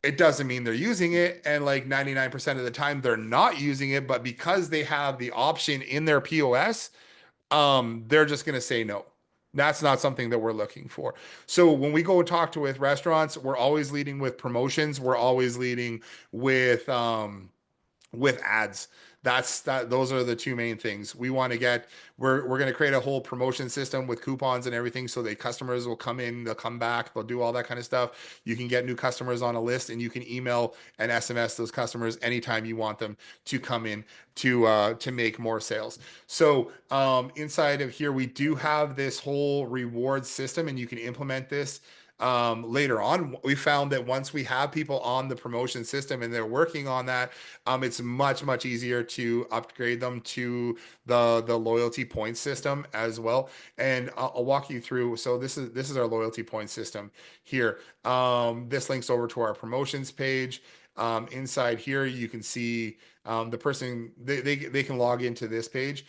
It doesn't mean they're using it. And like 99% of the time they're not using it, but because they have the option in their POS, they're just going to say no. That's not something that we're looking for. So when we go talk to with restaurants, we're always leading with promotions. We're always leading with ads. Those are the two main things we want to get. We're going to create a whole promotion system with coupons and everything so that customers will come in, they'll come back, they'll do all that kind of stuff. You can get new customers on a list and you can email and SMS those customers anytime you want them to come in to make more sales. So inside of here we do have this whole reward system and you can implement this later on. We found that once we have people on the promotion system and they're working on that, it's much easier to upgrade them to the loyalty point system as well. And I'll walk you through. So this is our loyalty point system here. This links over to our promotions page. Inside here, you can see the person they can log into this page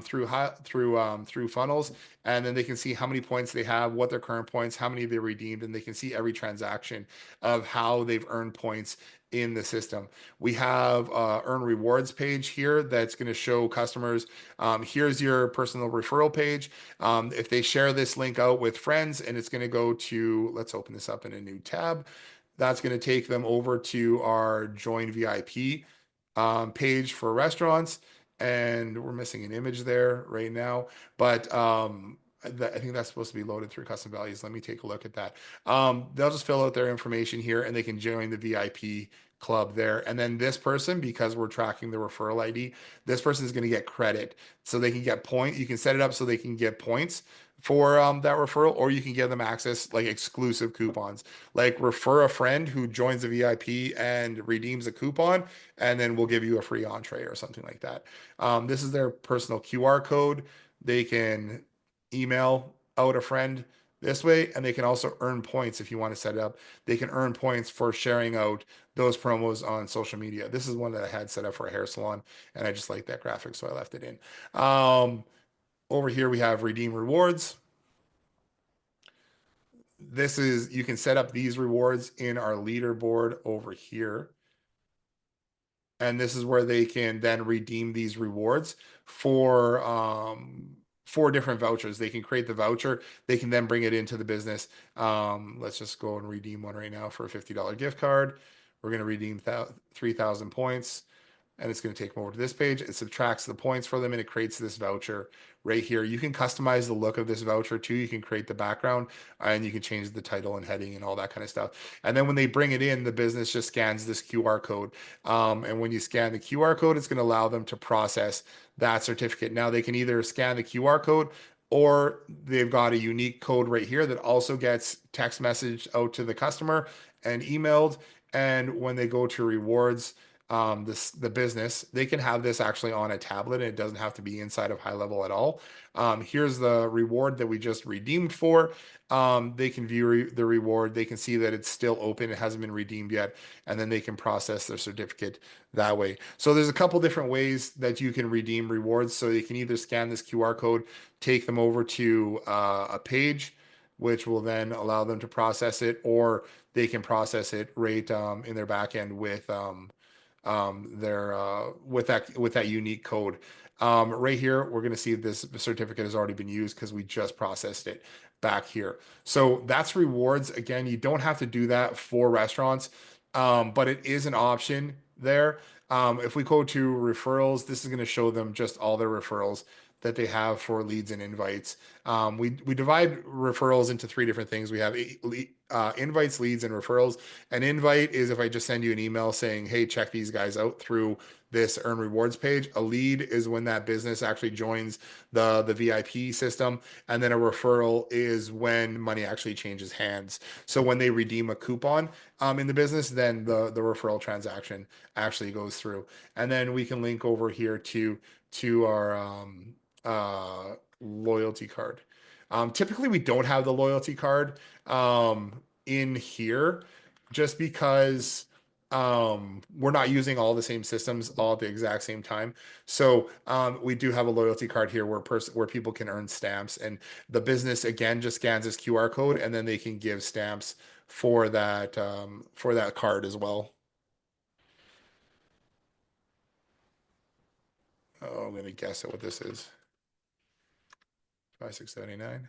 through funnels, and then they can see how many points they have, what their current points, how many they redeemed, and they can see every transaction of how they've earned points in the system. We have earn rewards page here that's going to show customers, here's your personal referral page. If they share this link out with friends, and it's going to go to, let's open this up in a new tab. That's going to take them over to our join VIP page for restaurants. And we're missing an image there right now, but I think that's supposed to be loaded through custom values. Let me take a look at that. They'll just fill out their information here and they can join the VIP club there. And then this person, because we're tracking the referral ID, this person is going to get credit. So they can get point. You can set it up so they can get points for that referral, or you can give them access like exclusive coupons, like refer a friend who joins a VIP and redeems a coupon, and then we'll give you a free entree or something like that. This is their personal QR code. They can email out a friend this way, and they can also earn points if you want to set it up. They can earn points for sharing out those promos on social media. This is one that I had set up for a hair salon, and I just like that graphic, so I left it in. Over here we have redeem rewards. This is, you can set up these rewards in our leaderboard over here. And this is where they can then redeem these rewards for different vouchers. They can create the voucher. They can then bring it into the business. Let's just go and redeem one right now for a $50 gift card. We're going to redeem 3,000 points, and it's going to take them over to this page. It subtracts the points for them, and it creates this voucher right here. You can customize the look of this voucher too. You can create the background, and you can change the title and heading and all that kind of stuff. And then when they bring it in, the business just scans this QR code. And when you scan the QR code, it's going to allow them to process that certificate. Now they can either scan the QR code, or they've got a unique code right here that also gets text messaged out to the customer and emailed. And when they go to rewards, the business, they can have this actually on a tablet, and it doesn't have to be inside of HighLevel at all. Here's the reward that we just redeemed for. They can view the reward. They can see that it's still open. It hasn't been redeemed yet. And then they can process their certificate that way. So there's a couple different ways that you can redeem rewards. So you can either scan this QR code, take them over to a page, which will then allow them to process it, or they can process it right in their backend with that unique code. Right here, we're going to see this certificate has already been used because we just processed it back here. So that's rewards. Again, you don't have to do that for restaurants, but it is an option there. If we go to referrals, this is going to show them just all their referrals that they have for leads and invites. We divide referrals into three different things. We have invites, leads, and referrals. An invite is if I just send you an email saying, hey, check these guys out through this earn rewards page. A lead is when that business actually joins the VIP system. And then a referral is when money actually changes hands. So when they redeem a coupon in the business, then the referral transaction actually goes through. And then we can link over here to our loyalty card. Typically, we don't have the loyalty card in here just because we're not using all the same systems all at the exact same time. So we do have a loyalty card here where people can earn stamps, and the business again just scans this QR code, and then they can give stamps for that card as well. Oh, I'm gonna guess at what this is. 5679.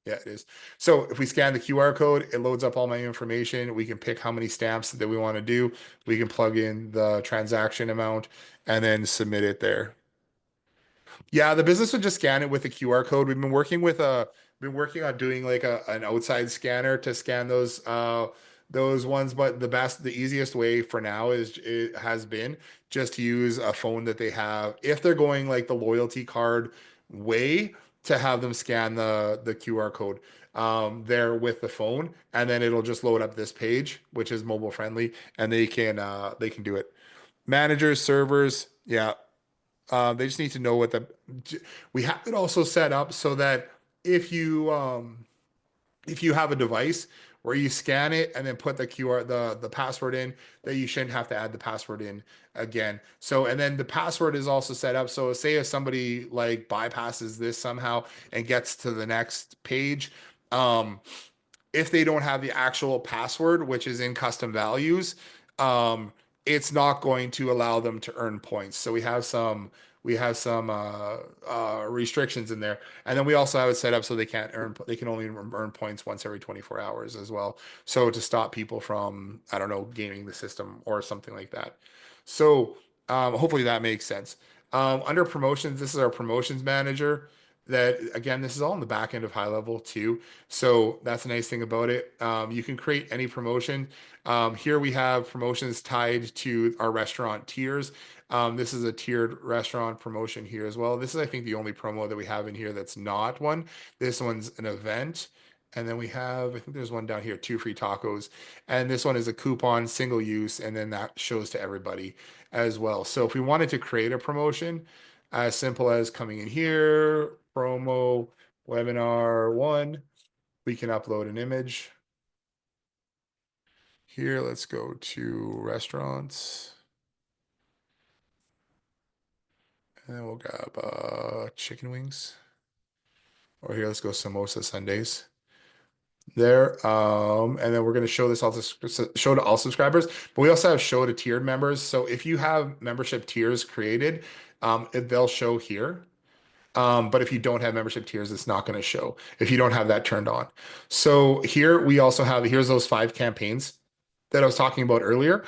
Yeah, it is. So if we scan the QR code, it loads up all my information. We can pick how many stamps that we want to do. We can plug in the transaction amount and then submit it there. Yeah, the business would just scan it with a QR code. We've been working on doing like an outside scanner to scan those ones, but the easiest way for now it has been just to use a phone that they have. If they're going like the loyalty card way, to have them scan the QR code there with the phone, and then it'll just load up this page, which is mobile friendly, and they can do it. Managers, servers, yeah. They just need to know we have it also set up so that if you have a device where you scan it and then put the the password in, that you shouldn't have to add the password in again. So, and then the password is also set up. So say if somebody like bypasses this somehow and gets to the next page, if they don't have the actual password, which is in custom values, um, it's not going to allow them to earn points. So we have some restrictions in there, and then we also have it set up so they can only earn points once every 24 hours as well. So to stop people from, I don't know, gaming the system or something like that. So hopefully that makes sense. Under promotions, this is our promotions manager. that again, this is all in the back end of high level too. So that's a nice thing about it. You can create any promotion. Here we have promotions tied to our restaurant tiers. This is a tiered restaurant promotion here as well. This is, I think, the only promo that we have in here that's not one. This one's an event. And then we have, I think there's one down here, 2 free tacos. And this one is a coupon, single use, and then that shows to everybody as well. So if we wanted to create a promotion, as simple as coming in here, promo, webinar one, we can upload an image. Here, let's go to restaurants. And then we'll grab chicken wings. Or here, let's go samosa Sundays. There. And then we're going to show this also show to all subscribers, but we also have show to tiered members. So if you have membership tiers created, they'll show here. But if you don't have membership tiers, it's not going to show if you don't have that turned on. So here we also have, here's those 5 campaigns that I was talking about earlier.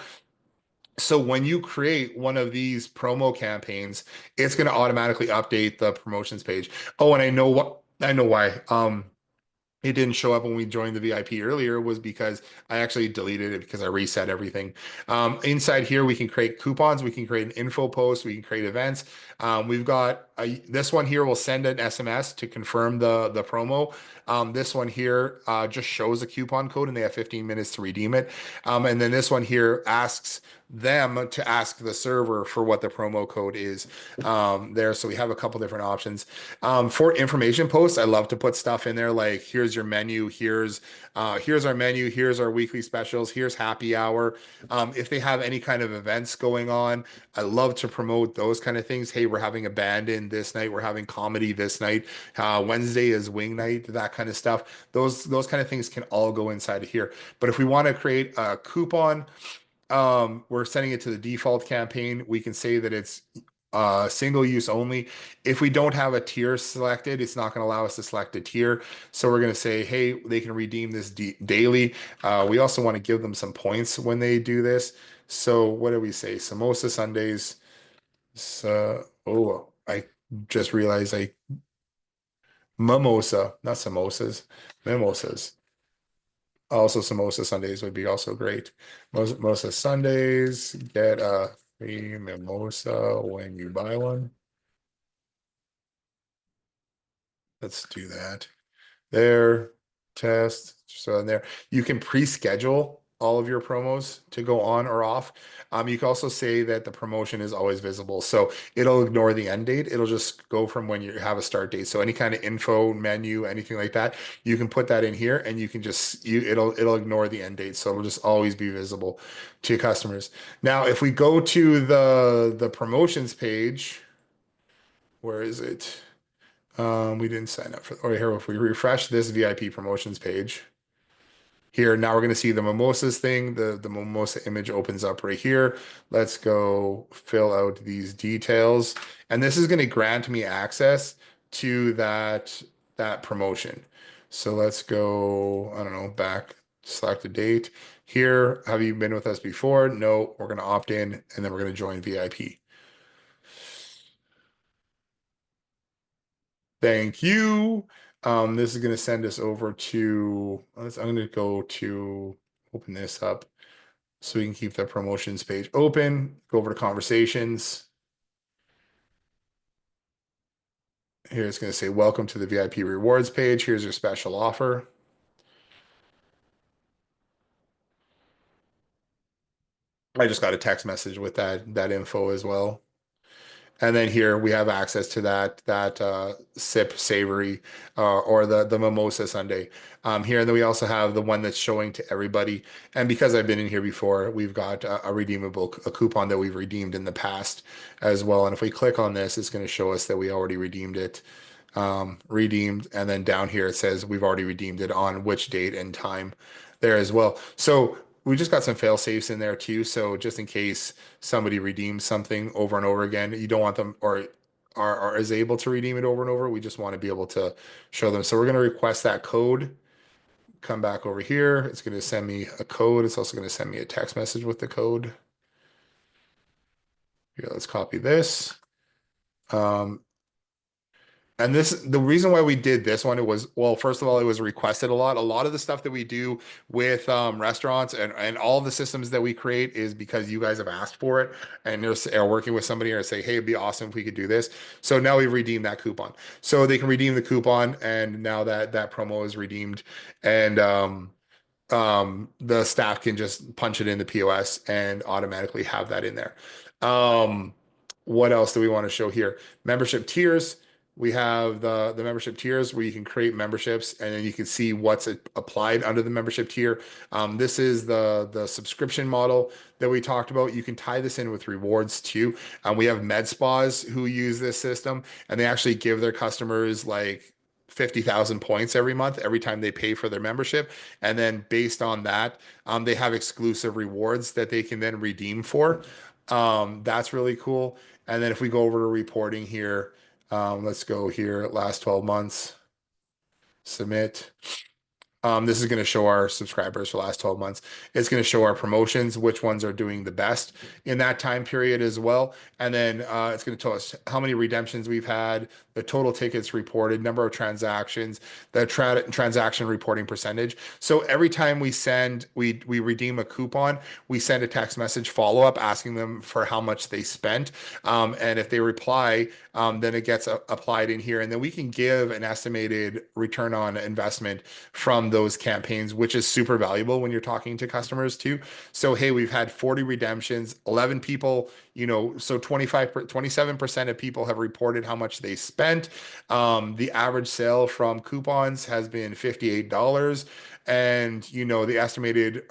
So when you create one of these promo campaigns, it's going to automatically update the promotions page. Oh, and I know why. It didn't show up when we joined the VIP earlier was because I actually deleted it because I reset everything. Inside here, we can create coupons. We can create an info post. We can create events. We've got this one here will send an SMS to confirm the promo. This one here just shows a coupon code and they have 15 minutes to redeem it. And then this one here asks them to ask the server for what the promo code is there. So we have a couple different options. For information posts, I love to put stuff in there like here's your menu, here's our menu, here's our weekly specials, here's happy hour. If they have any kind of events going on, I love to promote those kind of things. Hey, we're having a band in this night, we're having comedy this night. Wednesday is wing night, that kind of stuff. Those kind of things can all go inside of here. But if we want to create a coupon, we're setting it to the default campaign. We can say that it's single use only. If we don't have a tier selected, it's not going to allow us to select a tier. So we're going to say, hey, they can redeem this daily. We also want to give them some points when they do this. So what do we say? Samosa Sundays. So, oh, I just realized mimosa, not samosas, mimosas. Also, samosa Sundays would be also great. Mimosa Sundays, get a free mimosa when you buy one. Let's do that. There, test. So in there, you can pre-schedule all of your promos to go on or off. You can also say that the promotion is always visible. So it'll ignore the end date. It'll just go from when you have a start date. So any kind of info, menu, anything like that, you can put that in here and you can just it'll ignore the end date. So it'll just always be visible to customers. Now, if we go to the promotions page, where is it? We didn't sign up for, or here, if we refresh this VIP promotions page here, now we're going to see the mimosas thing. The mimosa image opens up right here. Let's go fill out these details. And this is going to grant me access to that promotion. So let's go, I don't know, back, select a date. Here, have you been with us before? No, we're going to opt in and then we're going to join VIP. Thank you. This is going to send us over to, I'm going to go to open this up so we can keep the promotions page open. Go over to conversations. Here it's going to say, welcome to the VIP rewards page. Here's your special offer. I just got a text message with that info as well. And then here we have access to that sip savory or the mimosa sundae here. And then we also have the one that's showing to everybody. And because I've been in here before, we've got a redeemable coupon that we've redeemed in the past as well. And if we click on this, it's going to show us that we already redeemed it. Redeemed, and then down here it says we've already redeemed it on which date and time there as well. So we just got some fail safes in there too. So just in case somebody redeems something over and over again, you don't want them or are is able to redeem it over and over. We just want to be able to show them. So we're going to request that code. Come back over here. It's going to send me a code. It's also going to send me a text message with the code. Here, let's copy this. And the reason why we did this one, it was, well, first of all, it was requested a lot. A lot of the stuff that we do with restaurants and all the systems that we create is because you guys have asked for it and are working with somebody or say, hey, it'd be awesome if we could do this. So now we redeem that coupon. So they can redeem the coupon, and now that promo is redeemed, and the staff can just punch it in the POS and automatically have that in there. Um, what else do we want to show here? Membership tiers. We have the membership tiers where you can create memberships and then you can see what's applied under the membership tier. This is the subscription model that we talked about. You can tie this in with rewards too. We have med spas who use this system, and they actually give their customers like 50,000 points every month, every time they pay for their membership. And then based on that, they have exclusive rewards that they can then redeem for. That's really cool. And then if we go over to reporting here, let's go here, last 12 months, submit. This is going to show our subscribers for the last 12 months. It's going to show our promotions, which ones are doing the best in that time period as well. And then it's going to tell us how many redemptions we've had, the total tickets reported, number of transactions, the transaction reporting percentage. So every time we redeem a coupon, we send a text message follow up asking them for how much they spent. And if they reply, then it gets applied in here. And then we can give an estimated return on investment from those campaigns, which is super valuable when you're talking to customers too. So, hey, we've had 40 redemptions, 11 people, so 27% of people have reported how much they spent. The average sale from coupons has been $58. And, the estimated,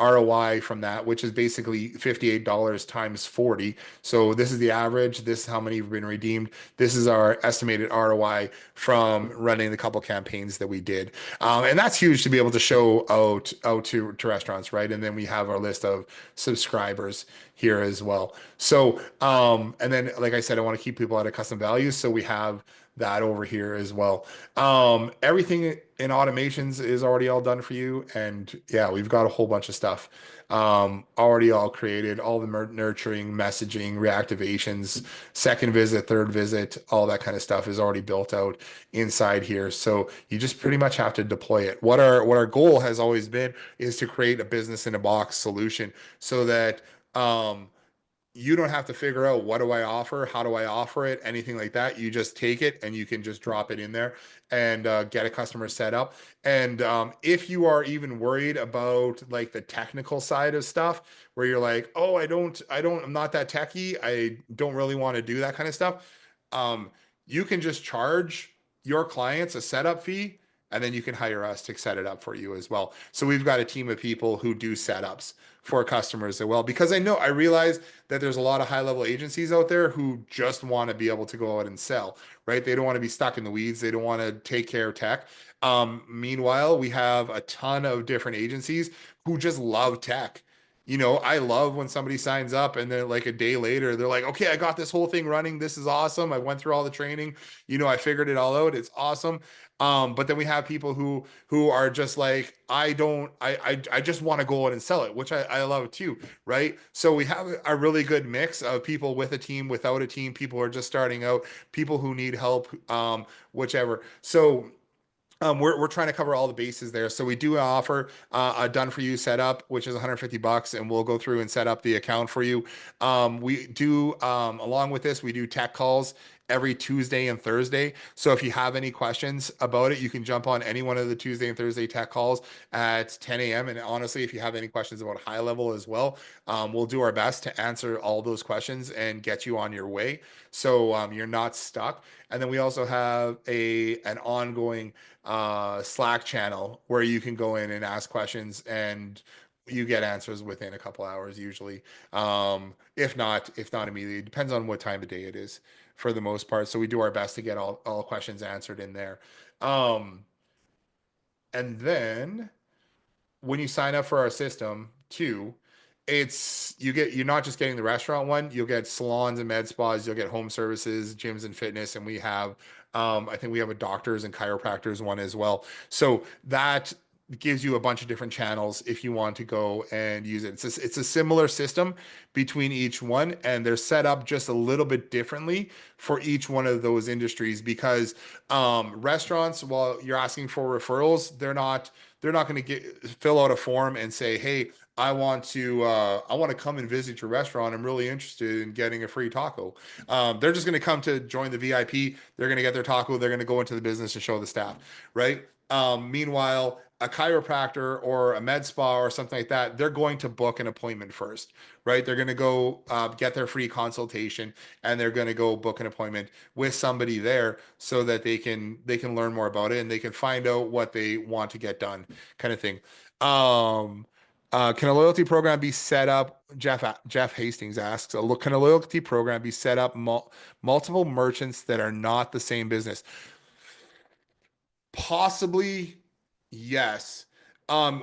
ROI from that, which is basically $58 times 40. So this is the average. This is how many have been redeemed. This is our estimated ROI from running the couple campaigns that we did. And that's huge to be able to show out to restaurants, right? And then we have our list of subscribers here as well. So, and then, like I said, I want to keep people at a custom value. So we have that over here as well. Everything in automations is already all done for you. And yeah, we've got a whole bunch of stuff already all created, all the nurturing, messaging, reactivations, second visit, third visit, all that kind of stuff is already built out inside here. So you just pretty much have to deploy it. What our goal has always been is to create a business in a box solution so that you don't have to figure out what do I offer, how do I offer it, anything like that. You just take it and you can just drop it in there and get a customer set up. And if you are even worried about like the technical side of stuff, where you're like, oh, I'm not that techie, I don't really want to do that kind of stuff. You can just charge your clients a setup fee, and then you can hire us to set it up for you as well. So we've got a team of people who do setups for customers as well, because I realize that there's a lot of high level agencies out there who just want to be able to go out and sell, right? They don't want to be stuck in the weeds. They don't want to take care of tech. Meanwhile, we have a ton of different agencies who just love tech. I love when somebody signs up and then like a day later, they're like, okay, I got this whole thing running. This is awesome. I went through all the training. I figured it all out. It's awesome. But then we have people who are just like, I just want to go out and sell it, which I love too, right? So we have a really good mix of people with a team, without a team, people who are just starting out, people who need help, whichever. So we're trying to cover all the bases there. So we do offer a done for you setup, which is $150, and we'll go through and set up the account for you. We do, along with this, we do tech calls every Tuesday and Thursday. So if you have any questions about it, you can jump on any one of the Tuesday and Thursday tech calls at 10 a.m. And honestly, if you have any questions about HighLevel as well, we'll do our best to answer all those questions and get you on your way. So you're not stuck. And then we also have an ongoing Slack channel where you can go in and ask questions, and you get answers within a couple hours usually. If not immediately. It depends on what time of day it is for the most part. So we do our best to get all questions answered in there. And then when you sign up for our system too, you're not just getting the restaurant one, you'll get salons and med spas, you'll get home services, gyms and fitness, and we have I think we have a doctors and chiropractors one as well. So that gives you a bunch of different channels if you want to go and use it. It's a similar system between each one, and they're set up just a little bit differently for each one of those industries because restaurants, while you're asking for referrals, they're not going to fill out a form and say, hey, I want to come and visit your restaurant. I'm really interested in getting a free taco. They're just going to come to join the VIP. They're going to get their taco. They're going to go into the business and show the staff, right? Meanwhile, a chiropractor or a med spa or something like that, they're going to book an appointment first, right? They're going to go get their free consultation, and they're going to go book an appointment with somebody there so that they can learn more about it and they can find out what they want to get done, kind of thing. Can a loyalty program be set up? Jeff Hastings asks, can a loyalty program be set up multiple merchants that are not the same business? Possibly, yes.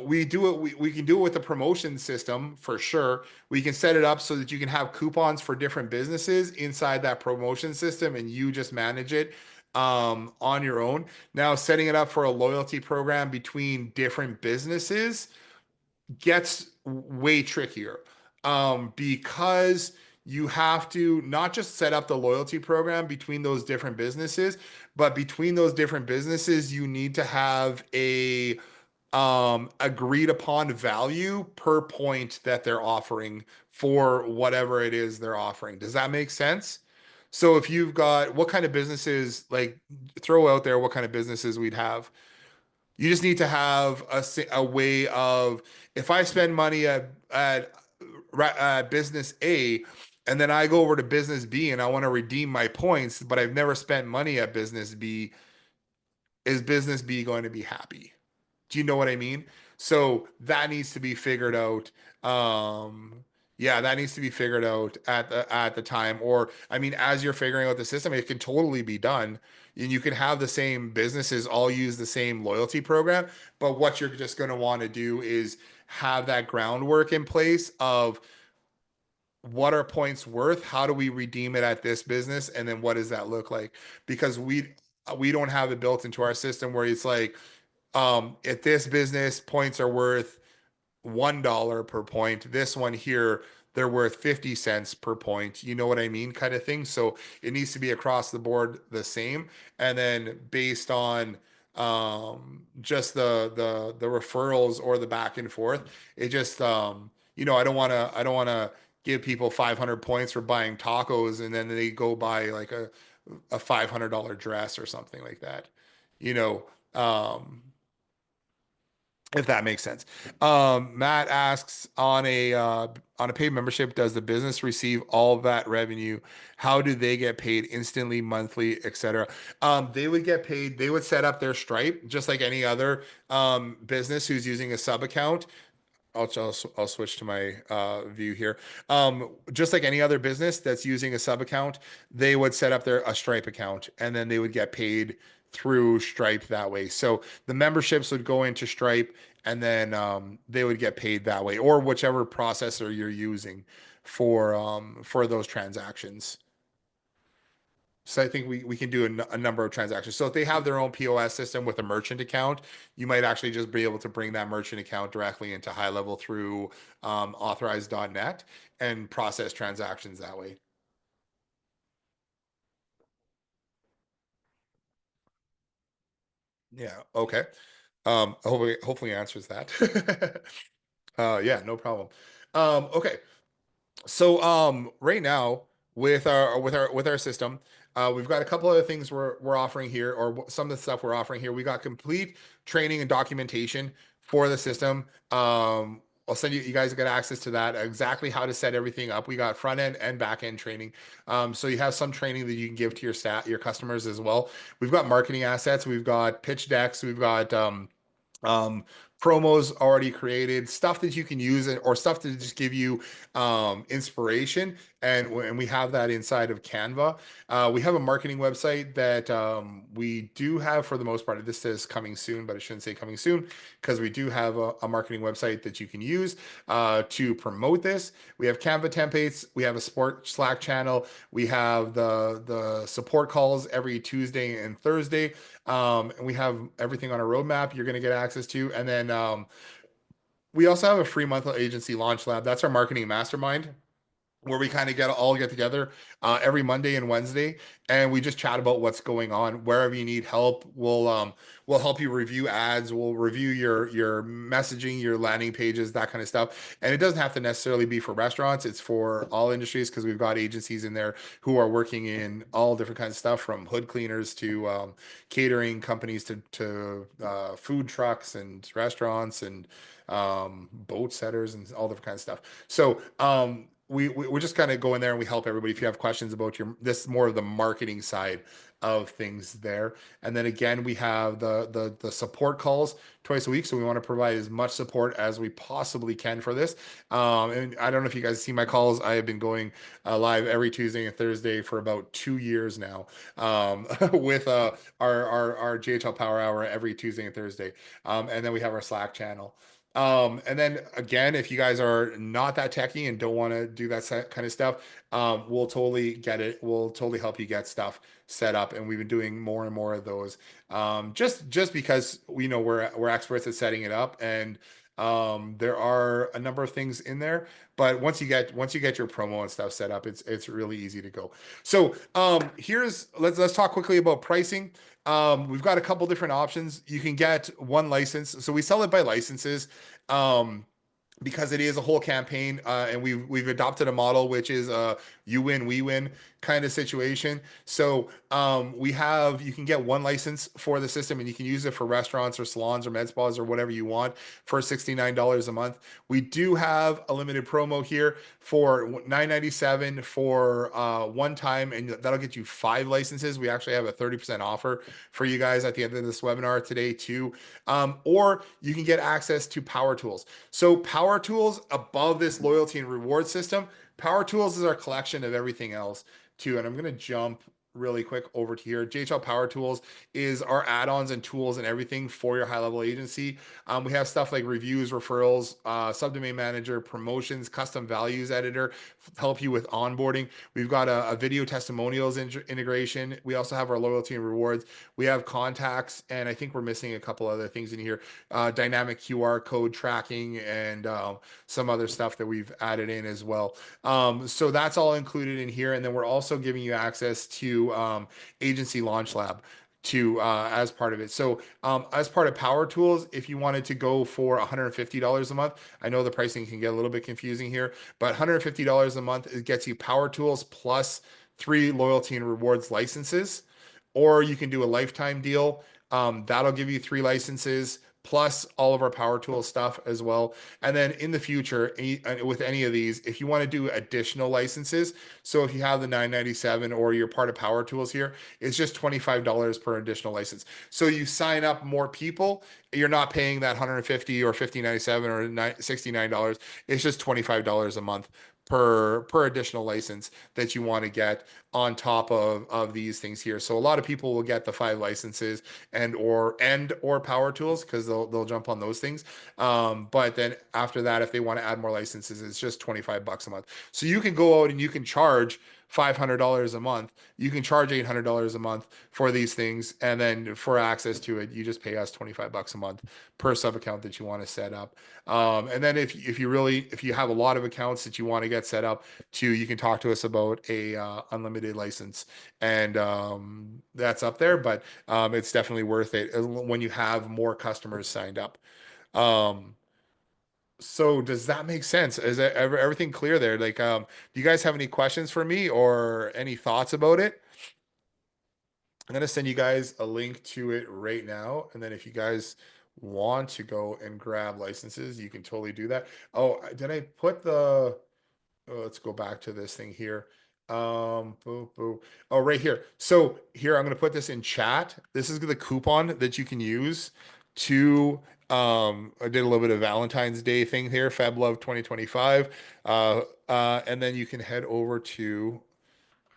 We do it. We can do it with the promotion system for sure. We can set it up so that you can have coupons for different businesses inside that promotion system, and you just manage it on your own. Now, setting it up for a loyalty program between different businesses gets way trickier because you have to not just set up the loyalty program between those different businesses, but between those different businesses, you need to have a agreed upon value per point that they're offering for whatever it is they're offering. Does that make sense? So if you've got what kind of businesses, like throw out there what kind of businesses we'd have. You just need to have a way of if I spend money at business A and then I go over to business B and I want to redeem my points, but I've never spent money at business B, is business B going to be happy? Do you know what I mean? So that needs to be figured out. Yeah, that needs to be figured out at the time. Or I mean, as you're figuring out the system, it can totally be done. And you can have the same businesses all use the same loyalty program, but what you're just going to want to do is have that groundwork in place of what are points worth? How do we redeem it at this business? And then what does that look like? Because we don't have it built into our system where it's like, at this business, points are worth $1 per point. This one here, they're worth 50 cents per point. You know what I mean? Kind of thing. So it needs to be across the board the same. And then based on just the referrals or the back and forth, it just I don't want to give people 500 points for buying tacos and then they go buy like a $500 dress or something like that. You know, if that makes sense. Matt asks on a paid membership, does the business receive all of that revenue? How do they get paid instantly, monthly, etc.? They would get paid. They would set up their Stripe just like any other business who's using a sub account. I'll switch to my view here. Just like any other business that's using a sub account, they would set up a Stripe account and then they would get paid through Stripe that way. So the memberships would go into Stripe and then they would get paid that way, or whichever processor you're using for those transactions. So I think we can do a number of transactions. So if they have their own POS system with a merchant account, you might actually just be able to bring that merchant account directly into HighLevel through authorize.net and process transactions that way. Yeah. Okay. Hopefully answers that. Yeah, no problem. Okay. So right now with our system, we've got a couple other things we're offering here, or some of the stuff we're offering here. We got complete training and documentation for the system. I'll send you guys get access to that, exactly how to set everything up. We got front end and back end training. So you have some training that you can give to your customers as well. We've got marketing assets, we've got pitch decks, we've got um, promos already created, stuff that you can use or stuff to just give you inspiration and we have that inside of Canva. We have a marketing website that we do have for the most part. This says coming soon, but it shouldn't say coming soon because we do have a marketing website that you can use to promote this. We have Canva templates. We have a support Slack channel. We have the support calls every Tuesday and Thursday. And we have everything on a roadmap you're going to get access to. And then we also have a free monthly agency launch lab. That's our marketing mastermind where we kind of get together every Monday and Wednesday, and we just chat about what's going on. Wherever you need help, we'll help you review ads. We'll review your messaging, your landing pages, that kind of stuff. And it doesn't have to necessarily be for restaurants. It's for all industries because we've got agencies in there who are working in all different kinds of stuff, from hood cleaners to catering companies to food trucks and restaurants and boat setters and all different kinds of stuff. So we just kind of go in there and we help everybody. If you have questions about this more of the marketing side of things there. And then again, we have the support calls twice a week. So we want to provide as much support as we possibly can for this. And I don't know if you guys see my calls. I have been going live every Tuesday and Thursday for about 2 years now, with our JHL Power Hour every Tuesday and Thursday. And then we have our Slack channel. And then again, if you guys are not that techy and don't want to do that kind of stuff, we'll totally get it. We'll totally help you get stuff set up. And we've been doing more and more of those. Just because we know we're experts at setting it up, and there are a number of things in there, but once you get your promo and stuff set up, it's really easy to go. So let's talk quickly about pricing. We've got a couple different options. You can get one license. So we sell it by licenses. Because it is a whole campaign, and we've adopted a model which is you win, we win kind of situation. So you can get one license for the system, and you can use it for restaurants or salons or med spas or whatever you want for $69 a month. We do have a limited promo here for $9.97 for one time, and that'll get you 5 licenses. We actually have a 30% offer for you guys at the end of this webinar today too. Or you can get access to Power Tools. So Power Tools, above this loyalty and reward system, Power Tools is our collection of everything else too. And I'm going to jump really quick over to here. JHL Power Tools is our add-ons and tools and everything for your high-level agency. We have stuff like reviews, referrals, subdomain manager, promotions, custom values editor, help you with onboarding. We've got a video testimonials integration. We also have our loyalty and rewards. We have contacts, and I think we're missing a couple other things in here. Dynamic QR code tracking and some other stuff that we've added in as well. So that's all included in here. And then we're also giving you access to Agency Launch Lab as part of it. So as part of Power Tools, if you wanted to go for $150 a month, I know the pricing can get a little bit confusing here, but $150 a month, it gets you Power Tools plus 3 loyalty and rewards licenses. Or you can do a lifetime deal. That'll give you 3 licenses plus all of our Power Tool stuff as well. And then in the future, with any of these, if you want to do additional licenses, so if you have the $9.97 or you're part of Power Tools here, it's just $25 per additional license. So you sign up more people, you're not paying that $150 or $50.97 or $69. It's just $25 a month per additional license that you want to get on top of these things here. So a lot of people will get the 5 licenses and or Power Tools because they'll jump on those things. But then after that, if they want to add more licenses, it's just $25 a month. So you can go out and you can charge $500 a month. You can charge $800 a month for these things, and then for access to it, you just pay us $25 a month per sub account that you want to set up. And then if you have a lot of accounts that you want to get set up to, you can talk to us about a unlimited license, and that's up there. But it's definitely worth it when you have more customers signed up. So does that make sense? Is everything clear there? Like, do you guys have any questions for me or any thoughts about it? I'm gonna send you guys a link to it right now, and then if you guys want to go and grab licenses, you can totally do that. Oh, did I put the? Oh, let's go back to this thing here. Boo, boo. Oh, right here. So here, I'm gonna put this in chat. This is the coupon that you can use to I did a little bit of Valentine's Day thing here, Feb Love 2025. And then you can head over to,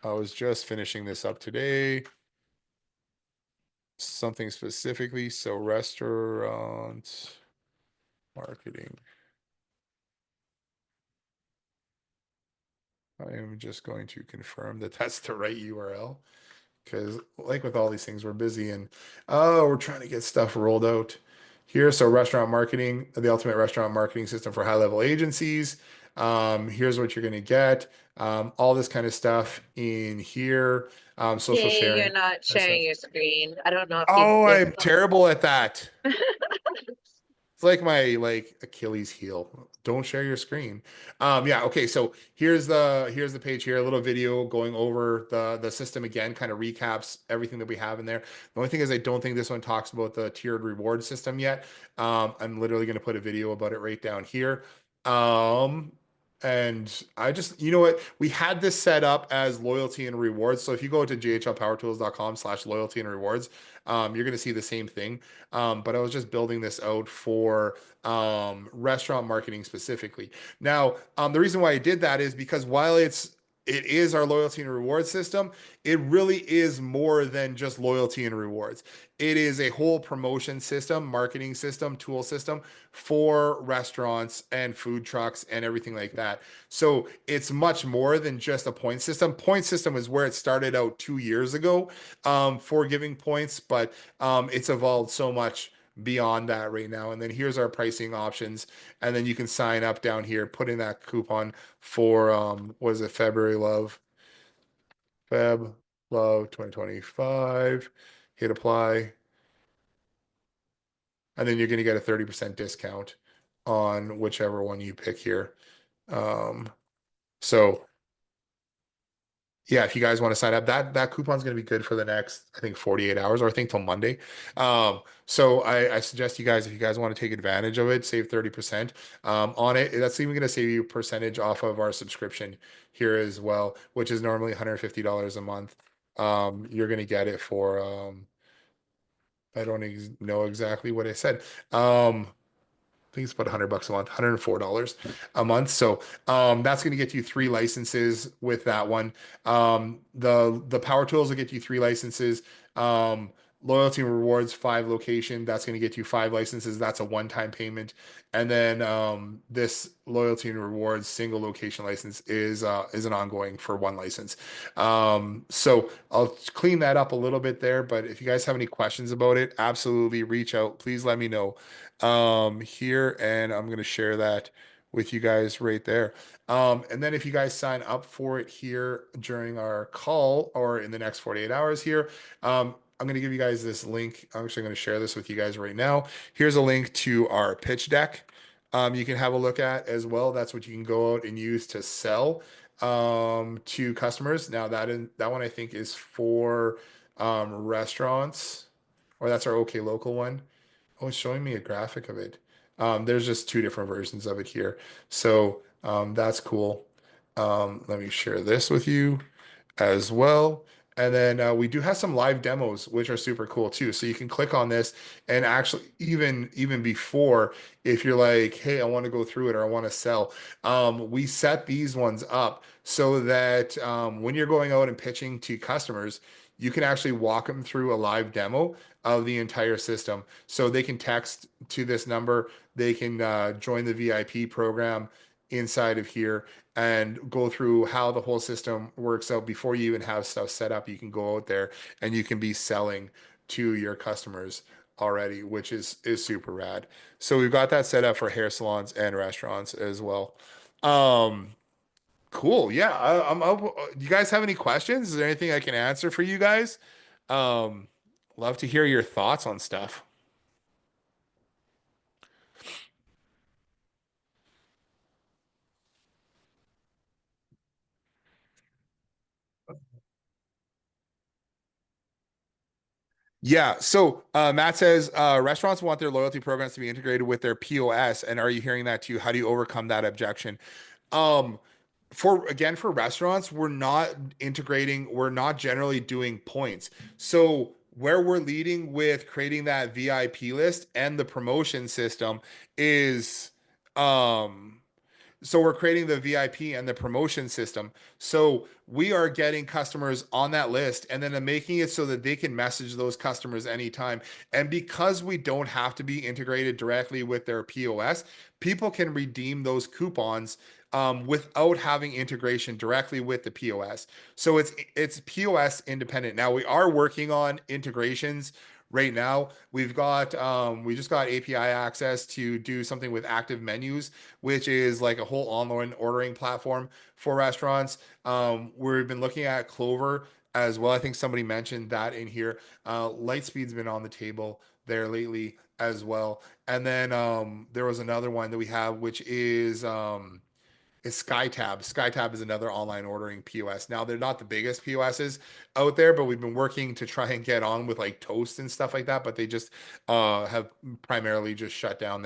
I was just finishing this up today. Something specifically, so restaurant marketing. I am just going to confirm that that's the right URL. Because like with all these things, we're busy and we're trying to get stuff rolled out here. So restaurant marketing, the ultimate restaurant marketing system for high level agencies. Here's what you're going to get. All this kind of stuff in here. Social Yay, sharing. you're not That stuff. sharing your screen. I don't know if you Oh, did. I'm terrible at that. It's like my Achilles heel. Don't share your screen. Yeah, okay. So here's the page here, a little video going over the system again, kind of recaps everything that we have in there. The only thing is I don't think this one talks about the tiered reward system yet. I'm literally gonna put a video about it right down here. And I just, you know what, we had this set up as loyalty and rewards. So if you go to jhlpowertools.com/loyalty and rewards, you're gonna see the same thing. But I was just building this out for restaurant marketing specifically. Now, the reason why I did that is because while it is our loyalty and reward system, it really is more than just loyalty and rewards. It is a whole promotion system, marketing system, tool system for restaurants and food trucks and everything like that. So it's much more than just a point system. Point system is where it started out 2 years ago for giving points, but it's evolved so much beyond that right now. And then here's our pricing options. And then you can sign up down here, put in that coupon for what is it, February Love, Feb Love 2025. Hit apply. And then you're going to get a 30% discount on whichever one you pick here. So yeah, if you guys want to sign up, that coupon's going to be good for the next, I think, 48 hours, or I think till Monday. So I suggest you guys, if you guys want to take advantage of it, save 30% on it. That's even going to save you a percentage off of our subscription here as well, which is normally $150 a month. You're going to get it for I don't know exactly what I said. I think it's about $100 a month, $104 a month. So that's going to get you 3 licenses with that one. The Power Tools will get you 3 licenses. Loyalty and rewards, 5 location. That's going to get you 5 licenses. That's a one-time payment. And then this loyalty and rewards single location license is an ongoing for 1 license. So I'll clean that up a little bit there. But if you guys have any questions about it, absolutely reach out. Please let me know here, and I'm going to share that with you guys right there. And then if you guys sign up for it here during our call or in the next 48 hours here, I'm going to give you guys this link. I'm actually going to share this with you guys right now. Here's a link to our pitch deck. You can have a look at as well. That's what you can go out and use to sell to customers. Now that one I think is for restaurants, or that's our OK Local one. Oh, it's showing me a graphic of it. There's just 2 different versions of it here. So that's cool. Let me share this with you as well. And then we do have some live demos, which are super cool too. So you can click on this and actually even before, if you're like, hey, I want to go through it or I want to sell, we set these ones up so that when you're going out and pitching to customers, you can actually walk them through a live demo of the entire system. So they can text to this number, they can join the VIP program inside of here and go through how the whole system works out before you even have stuff set up. You can go out there and you can be selling to your customers already, which is super rad. So we've got that set up for hair salons and restaurants as well. Cool. Yeah. Do you guys have any questions? Is there anything I can answer for you guys? Um, Love to hear your thoughts on stuff. Yeah. So Matt says restaurants want their loyalty programs to be integrated with their POS. And are you hearing that too? How do you overcome that objection? Um, for restaurants, we're not integrating, we're not generally doing points. So where we're leading with creating that VIP list and the promotion system is, so we're creating the VIP and the promotion system. So we are getting customers on that list and then making it so that they can message those customers anytime. And because we don't have to be integrated directly with their POS, people can redeem those coupons without having integration directly with the POS. So it's POS independent. Now we are working on integrations right now. We just got API access to do something with active menus, which is like a whole online ordering platform for restaurants. We've been looking at Clover as well. I think somebody mentioned that in here. Lightspeed's been on the table there lately as well. And then there was another one that we have, which is SkyTab. SkyTab is another online ordering POS. Now they're not the biggest POSs out there, but we've been working to try and get on with like Toast and stuff like that. But they just have primarily just shut down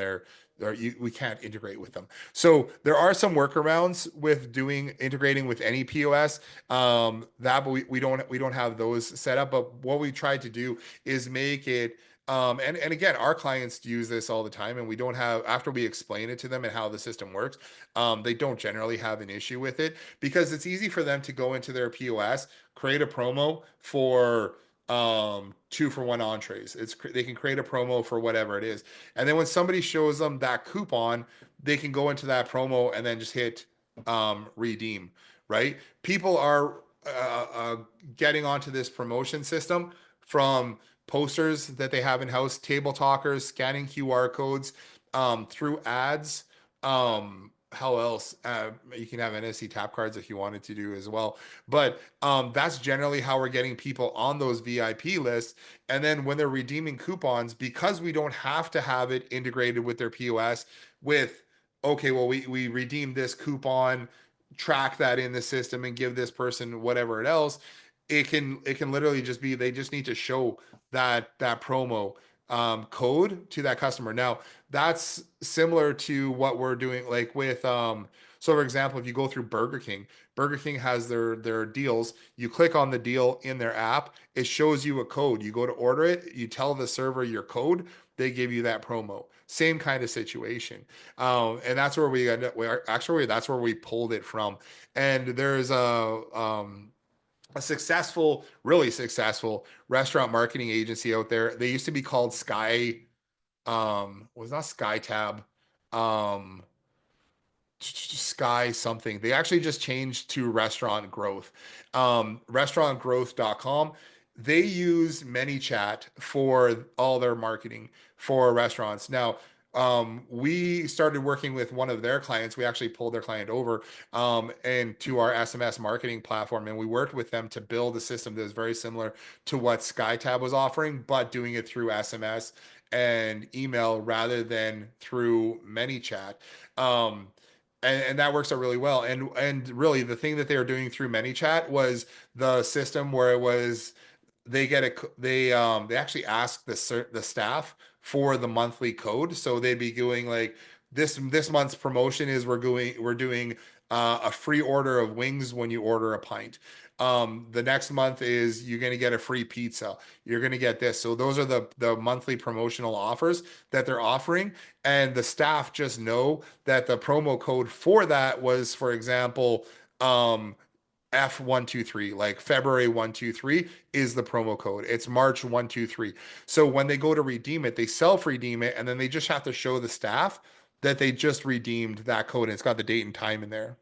we can't integrate with them. So there are some workarounds with integrating with any POS. But we don't have those set up. But what we tried to do is make it and again, our clients use this all the time, and we don't have, after we explain it to them and how the system works, they don't generally have an issue with it because it's easy for them to go into their POS, create a promo for 2 for 1 entrees. They can create a promo for whatever it is. And then when somebody shows them that coupon, they can go into that promo and then just hit redeem, right? People are getting onto this promotion system from posters that they have in house, table talkers, scanning QR codes, through ads. How else? You can have NFC tap cards if you wanted to do as well. But that's generally how we're getting people on those VIP lists. And then when they're redeeming coupons, because we don't have to have it integrated with their POS, with okay, well, we redeem this coupon, track that in the system, and give this person whatever it else. It can literally just be they just need to show that promo code to that customer. Now that's similar to what we're doing like with so for example, if you go through Burger King has their deals. You click on the deal in their app, it shows you a code. You go to order it, you tell the server your code, they give you that promo. Same kind of situation. And that's where we end up. Actually, that's where we pulled it from. And there's a successful, really successful restaurant marketing agency out there. They used to be called was not SkyTab, um, Sky something. They actually just changed to Restaurant Growth. Restaurantgrowth.com. They use ManyChat for all their marketing for restaurants. Now, we started working with one of their clients. We actually pulled their client over and to our SMS marketing platform, and we worked with them to build a system that is very similar to what SkyTab was offering, but doing it through SMS and email rather than through ManyChat. Um, and that works out really well. And really, the thing that they were doing through ManyChat was the system where it was they actually ask the staff for the monthly code. So they'd be doing like this month's promotion is we're doing a free order of wings when you order a pint. The next month is you're going to get a free pizza. You're going to get this. So those are the monthly promotional offers that they're offering, and the staff just know that the promo code for that was, for example, F123, like February 123 is the promo code. It's March 123. So when they go to redeem it, they self redeem it, and then they just have to show the staff that they just redeemed that code, and it's got the date and time in there.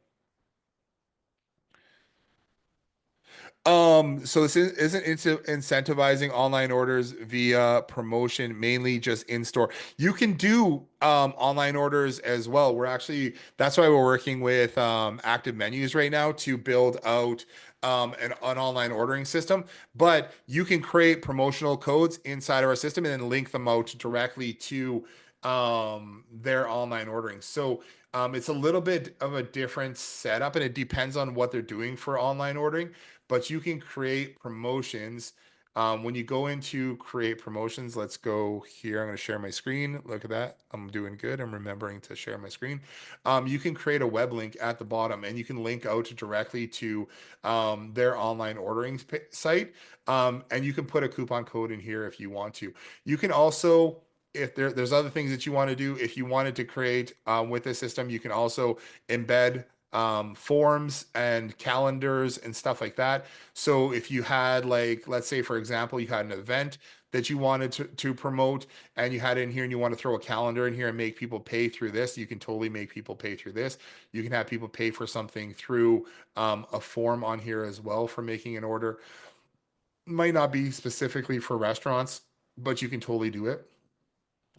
So this isn't incentivizing online orders via promotion, mainly just in store. You can do online orders as well. That's why we're working with Active Menus right now to build out an online ordering system. But you can create promotional codes inside of our system and then link them out directly to their online ordering. So it's a little bit of a different setup, and it depends on what they're doing for online ordering, but you can create promotions When you go into create promotions, let's go here. I'm going to share my screen. Look at that. I'm doing good. I'm remembering to share my screen. You can create a web link at the bottom and you can link out directly to their online ordering site. And you can put a coupon code in here if you want to. You can also, if there's other things that you want to do, if you wanted to create with this system, you can also embed forms and calendars and stuff like that. So if you had like, let's say for example, you had an event that you wanted to promote and you had it in here and you want to throw a calendar in here and make people pay through this, you can totally make people pay through this. You can have people pay for something through a form on here as well for making an order. Might not be specifically for restaurants, but you can totally do it.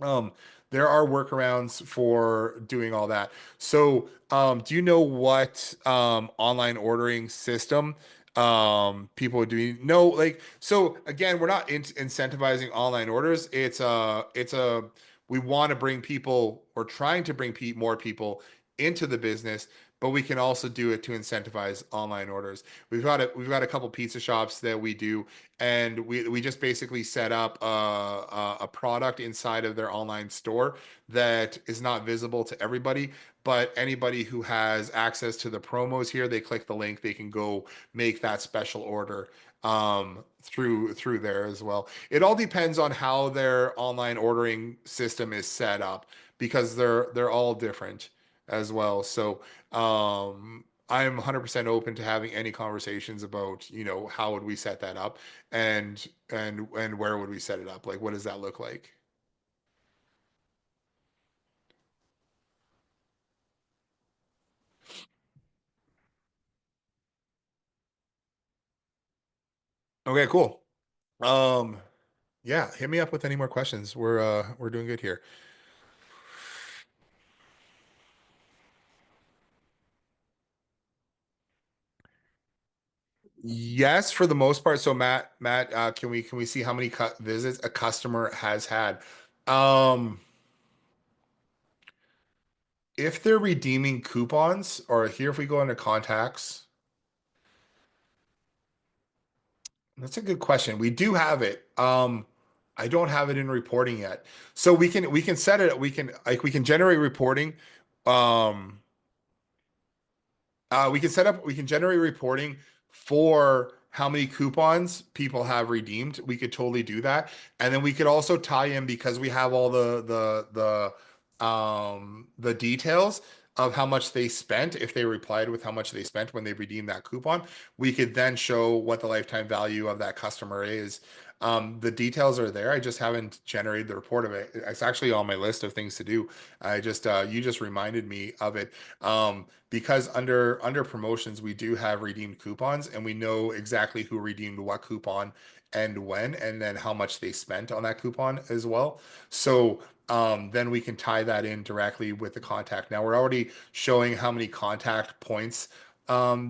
Um, there are workarounds for doing all that. So, do you know what online ordering system people are doing? No, like so again, we're not incentivizing online orders. It's a we want to bring people or trying to bring more people into the business, but we can also do it to incentivize online orders. We've got a couple pizza shops that we do, and we just basically set up a product inside of their online store that is not visible to everybody, but anybody who has access to the promos here, they click the link, they can go make that special order through there as well. It all depends on how their online ordering system is set up because they're all different as well. So I'm 100% open to having any conversations about, how would we set that up and where would we set it up? Like, what does that look like? Okay, cool. Um, yeah, hit me up with any more questions. We're doing good here. Yes, for the most part. So Matt, can we see how many visits a customer has had? Um, if they're redeeming coupons, or here if we go into contacts, that's a good question. We do have it. I don't have it in reporting yet. So we can set it, we can generate reporting. Um, we can generate reporting for how many coupons people have redeemed. We could totally do that. And then we could also tie in because we have all the details of how much they spent if they replied with how much they spent when they redeemed that coupon. We could then show what the lifetime value of that customer is. The details are there. I just haven't generated the report of it. It's actually on my list of things to do. I just you just reminded me of it. Because under promotions we do have redeemed coupons and we know exactly who redeemed what coupon and when and then how much they spent on that coupon as well. So then we can tie that in directly with the contact. Now we're already showing how many contact points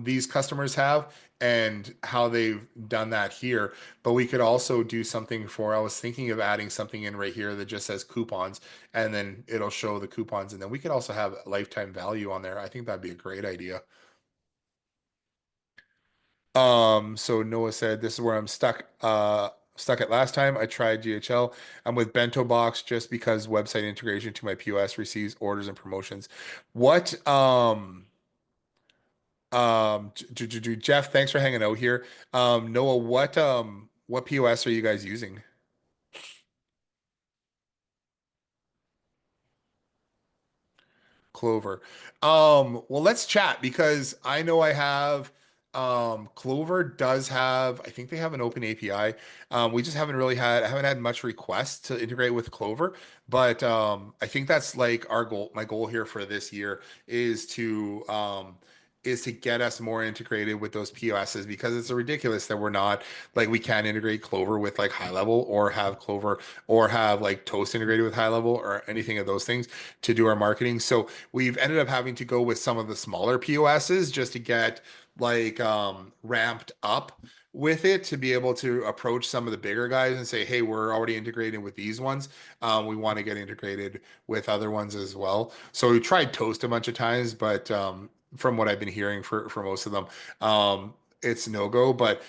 these customers have and how they've done that here. But we could also do something I was thinking of adding something in right here that just says coupons and then it'll show the coupons. And then we could also have lifetime value on there. I think that'd be a great idea. So Noah said, this is where I'm stuck at last time. I tried GHL. I'm with Bento Box just because website integration to my POS receives orders and promotions. What, Jeff, thanks for hanging out here. Noah, what POS are you guys using? Clover. Well, let's chat because I know I have Clover does have, I think they have an open API. We just I haven't had much requests to integrate with Clover, but I think that's like my goal here for this year is to get us more integrated with those POSs because it's ridiculous that we're not like we can't integrate Clover with like HighLevel or have Clover or have like Toast integrated with HighLevel or anything of those things to do our marketing. So we've ended up having to go with some of the smaller POSs just to get like ramped up with it to be able to approach some of the bigger guys and say, hey, we're already integrated with these ones. We want to get integrated with other ones as well. So we tried Toast a bunch of times, but from what I've been hearing for most of them, it's no go. But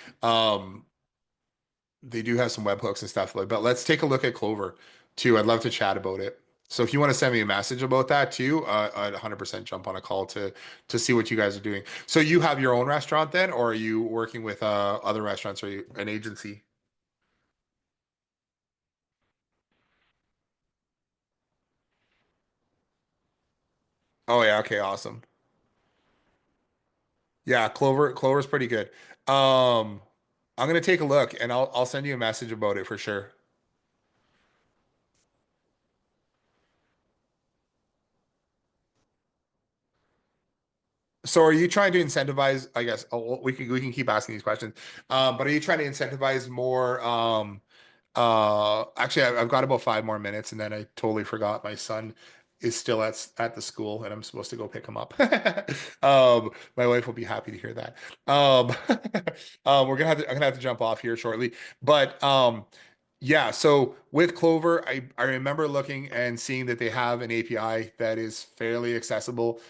They do have some webhooks and stuff, but let's take a look at Clover too. I'd love to chat about it. So if you want to send me a message about that too, I'd 100% jump on a call to see what you guys are doing. So you have your own restaurant then, or are you working with other restaurants or an agency? Oh yeah, okay, awesome. Yeah, Clover's pretty good. I'm gonna take a look and I'll send you a message about it for sure. So are you trying to incentivize, I guess, we can keep asking these questions. But are you trying to incentivize more actually I've got about 5 more minutes and then I totally forgot my son is still at the school and I'm supposed to go pick him up. My wife will be happy to hear that. Um, I'm gonna have to jump off here shortly, but yeah, so with Clover, I remember looking and seeing that they have an API that is fairly accessible.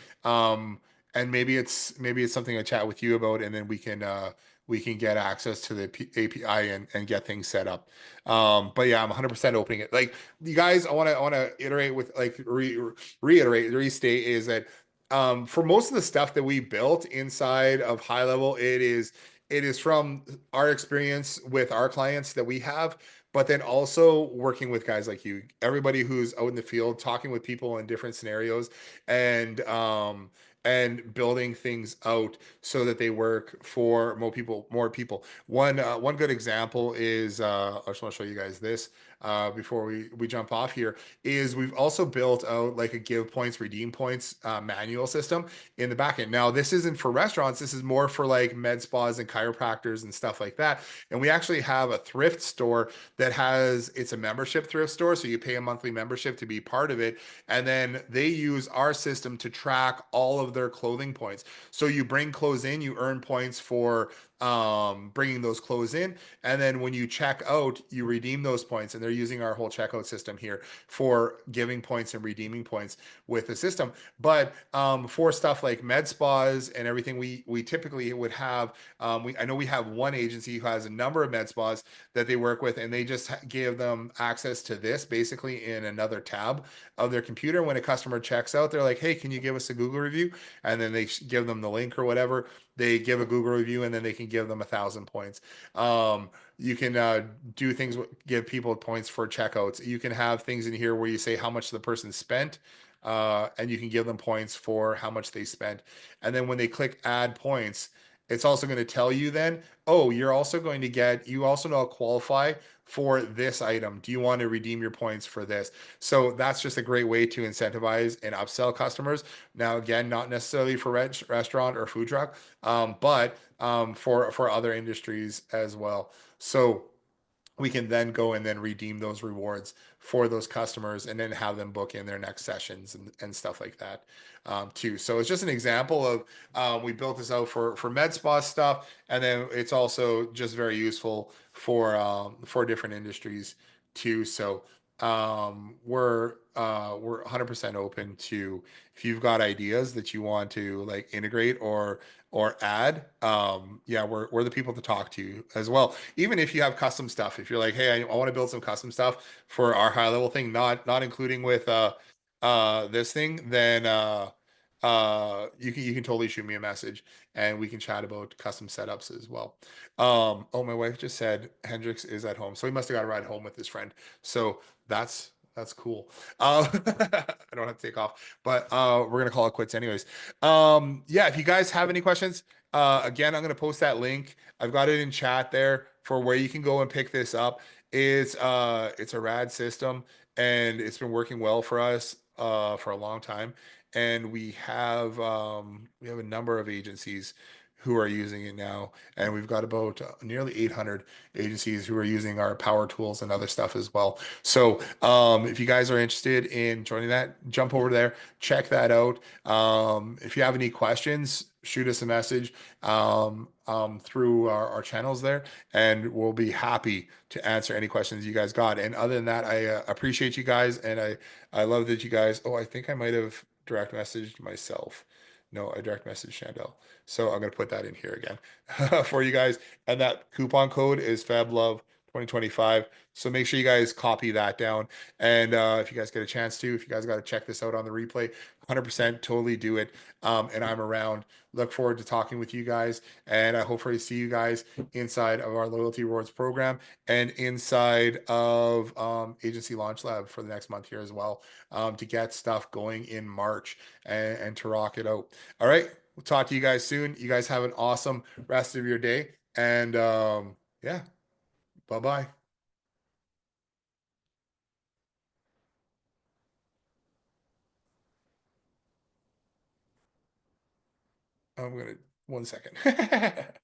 And maybe it's something I chat with you about, and then we can get access to the API and get things set up. But yeah, I'm 100% opening it. Like you guys, I want to iterate with like reiterate, restate is that for most of the stuff that we built inside of High Level, it is from our experience with our clients that we have, but then also working with guys like you, everybody who's out in the field, talking with people in different scenarios, and building things out so that they work for more people. One good example is I just want to show you guys this before we jump off here is we've also built out like a give points, redeem points manual system in the back end. Now, this isn't for restaurants. This is more for like med spas and chiropractors and stuff like that. And we actually have a thrift store that it's a membership thrift store. So you pay a monthly membership to be part of it. And then they use our system to track all of their clothing points. So you bring clothes in, you earn points for bringing those clothes in, and then when you check out you redeem those points, and they're using our whole checkout system here for giving points and redeeming points with the system. But for stuff like med spas and everything, we typically would have I know we have one agency who has a number of med spas that they work with, and they just give them access to this basically in another tab of their computer. When a customer checks out, they're like, hey, can you give us a Google review? And then they give them the link or whatever, they give a Google review, and then they can give them 1,000 points. You can do things, give people points for checkouts. You can have things in here where you say how much the person spent, and you can give them points for how much they spent. And then when they click add points, it's also going to tell you then, oh, you also now qualify for this item. Do you want to redeem your points for this? So that's just a great way to incentivize and upsell customers. Now, again, not necessarily for restaurant or food truck, but for other industries as well. So we can then go and then redeem those rewards for those customers and then have them book in their next sessions and stuff like that too. So it's just an example of we built this out for med spa stuff, and then it's also just very useful for different industries too. So we're 100% open to, if you've got ideas that you want to like integrate or add, yeah, we're the people to talk to as well. Even if you have custom stuff, if you're like, hey, I want to build some custom stuff for our high level thing, not including with this thing, then you can totally shoot me a message and we can chat about custom setups as well. Oh, my wife just said Hendrix is at home, so he must have got a ride home with his friend. So that's cool. I don't have to take off, but we're gonna call it quits anyways. Yeah, if you guys have any questions, again, I'm gonna post that link. I've got it in chat there for where you can go and pick this up. It's a rad system, and it's been working well for us for a long time. And we have a number of agencies who are using it now, and we've got about nearly 800 agencies who are using our power tools and other stuff as well. So if you guys are interested in joining that, jump over there, check that out. If you have any questions, shoot us a message through our channels there, and we'll be happy to answer any questions you guys got. And other than that, I appreciate you guys, and I love that you guys. Oh, I think I might have direct messaged myself. No, I direct messaged Chandel. So I'm gonna put that in here again for you guys. And that coupon code is FabLove 2025. So make sure you guys copy that down. And if you guys get a chance to, if you guys got to check this out on the replay, 100% totally do it. And I'm around. Look forward to talking with you guys. And I hopefully see you guys inside of our loyalty rewards program and inside of Agency Launch Lab for the next month here as well, to get stuff going in March and to rock it out. All right. We'll talk to you guys soon. You guys have an awesome rest of your day. And yeah, bye-bye. I'm gonna 1 second.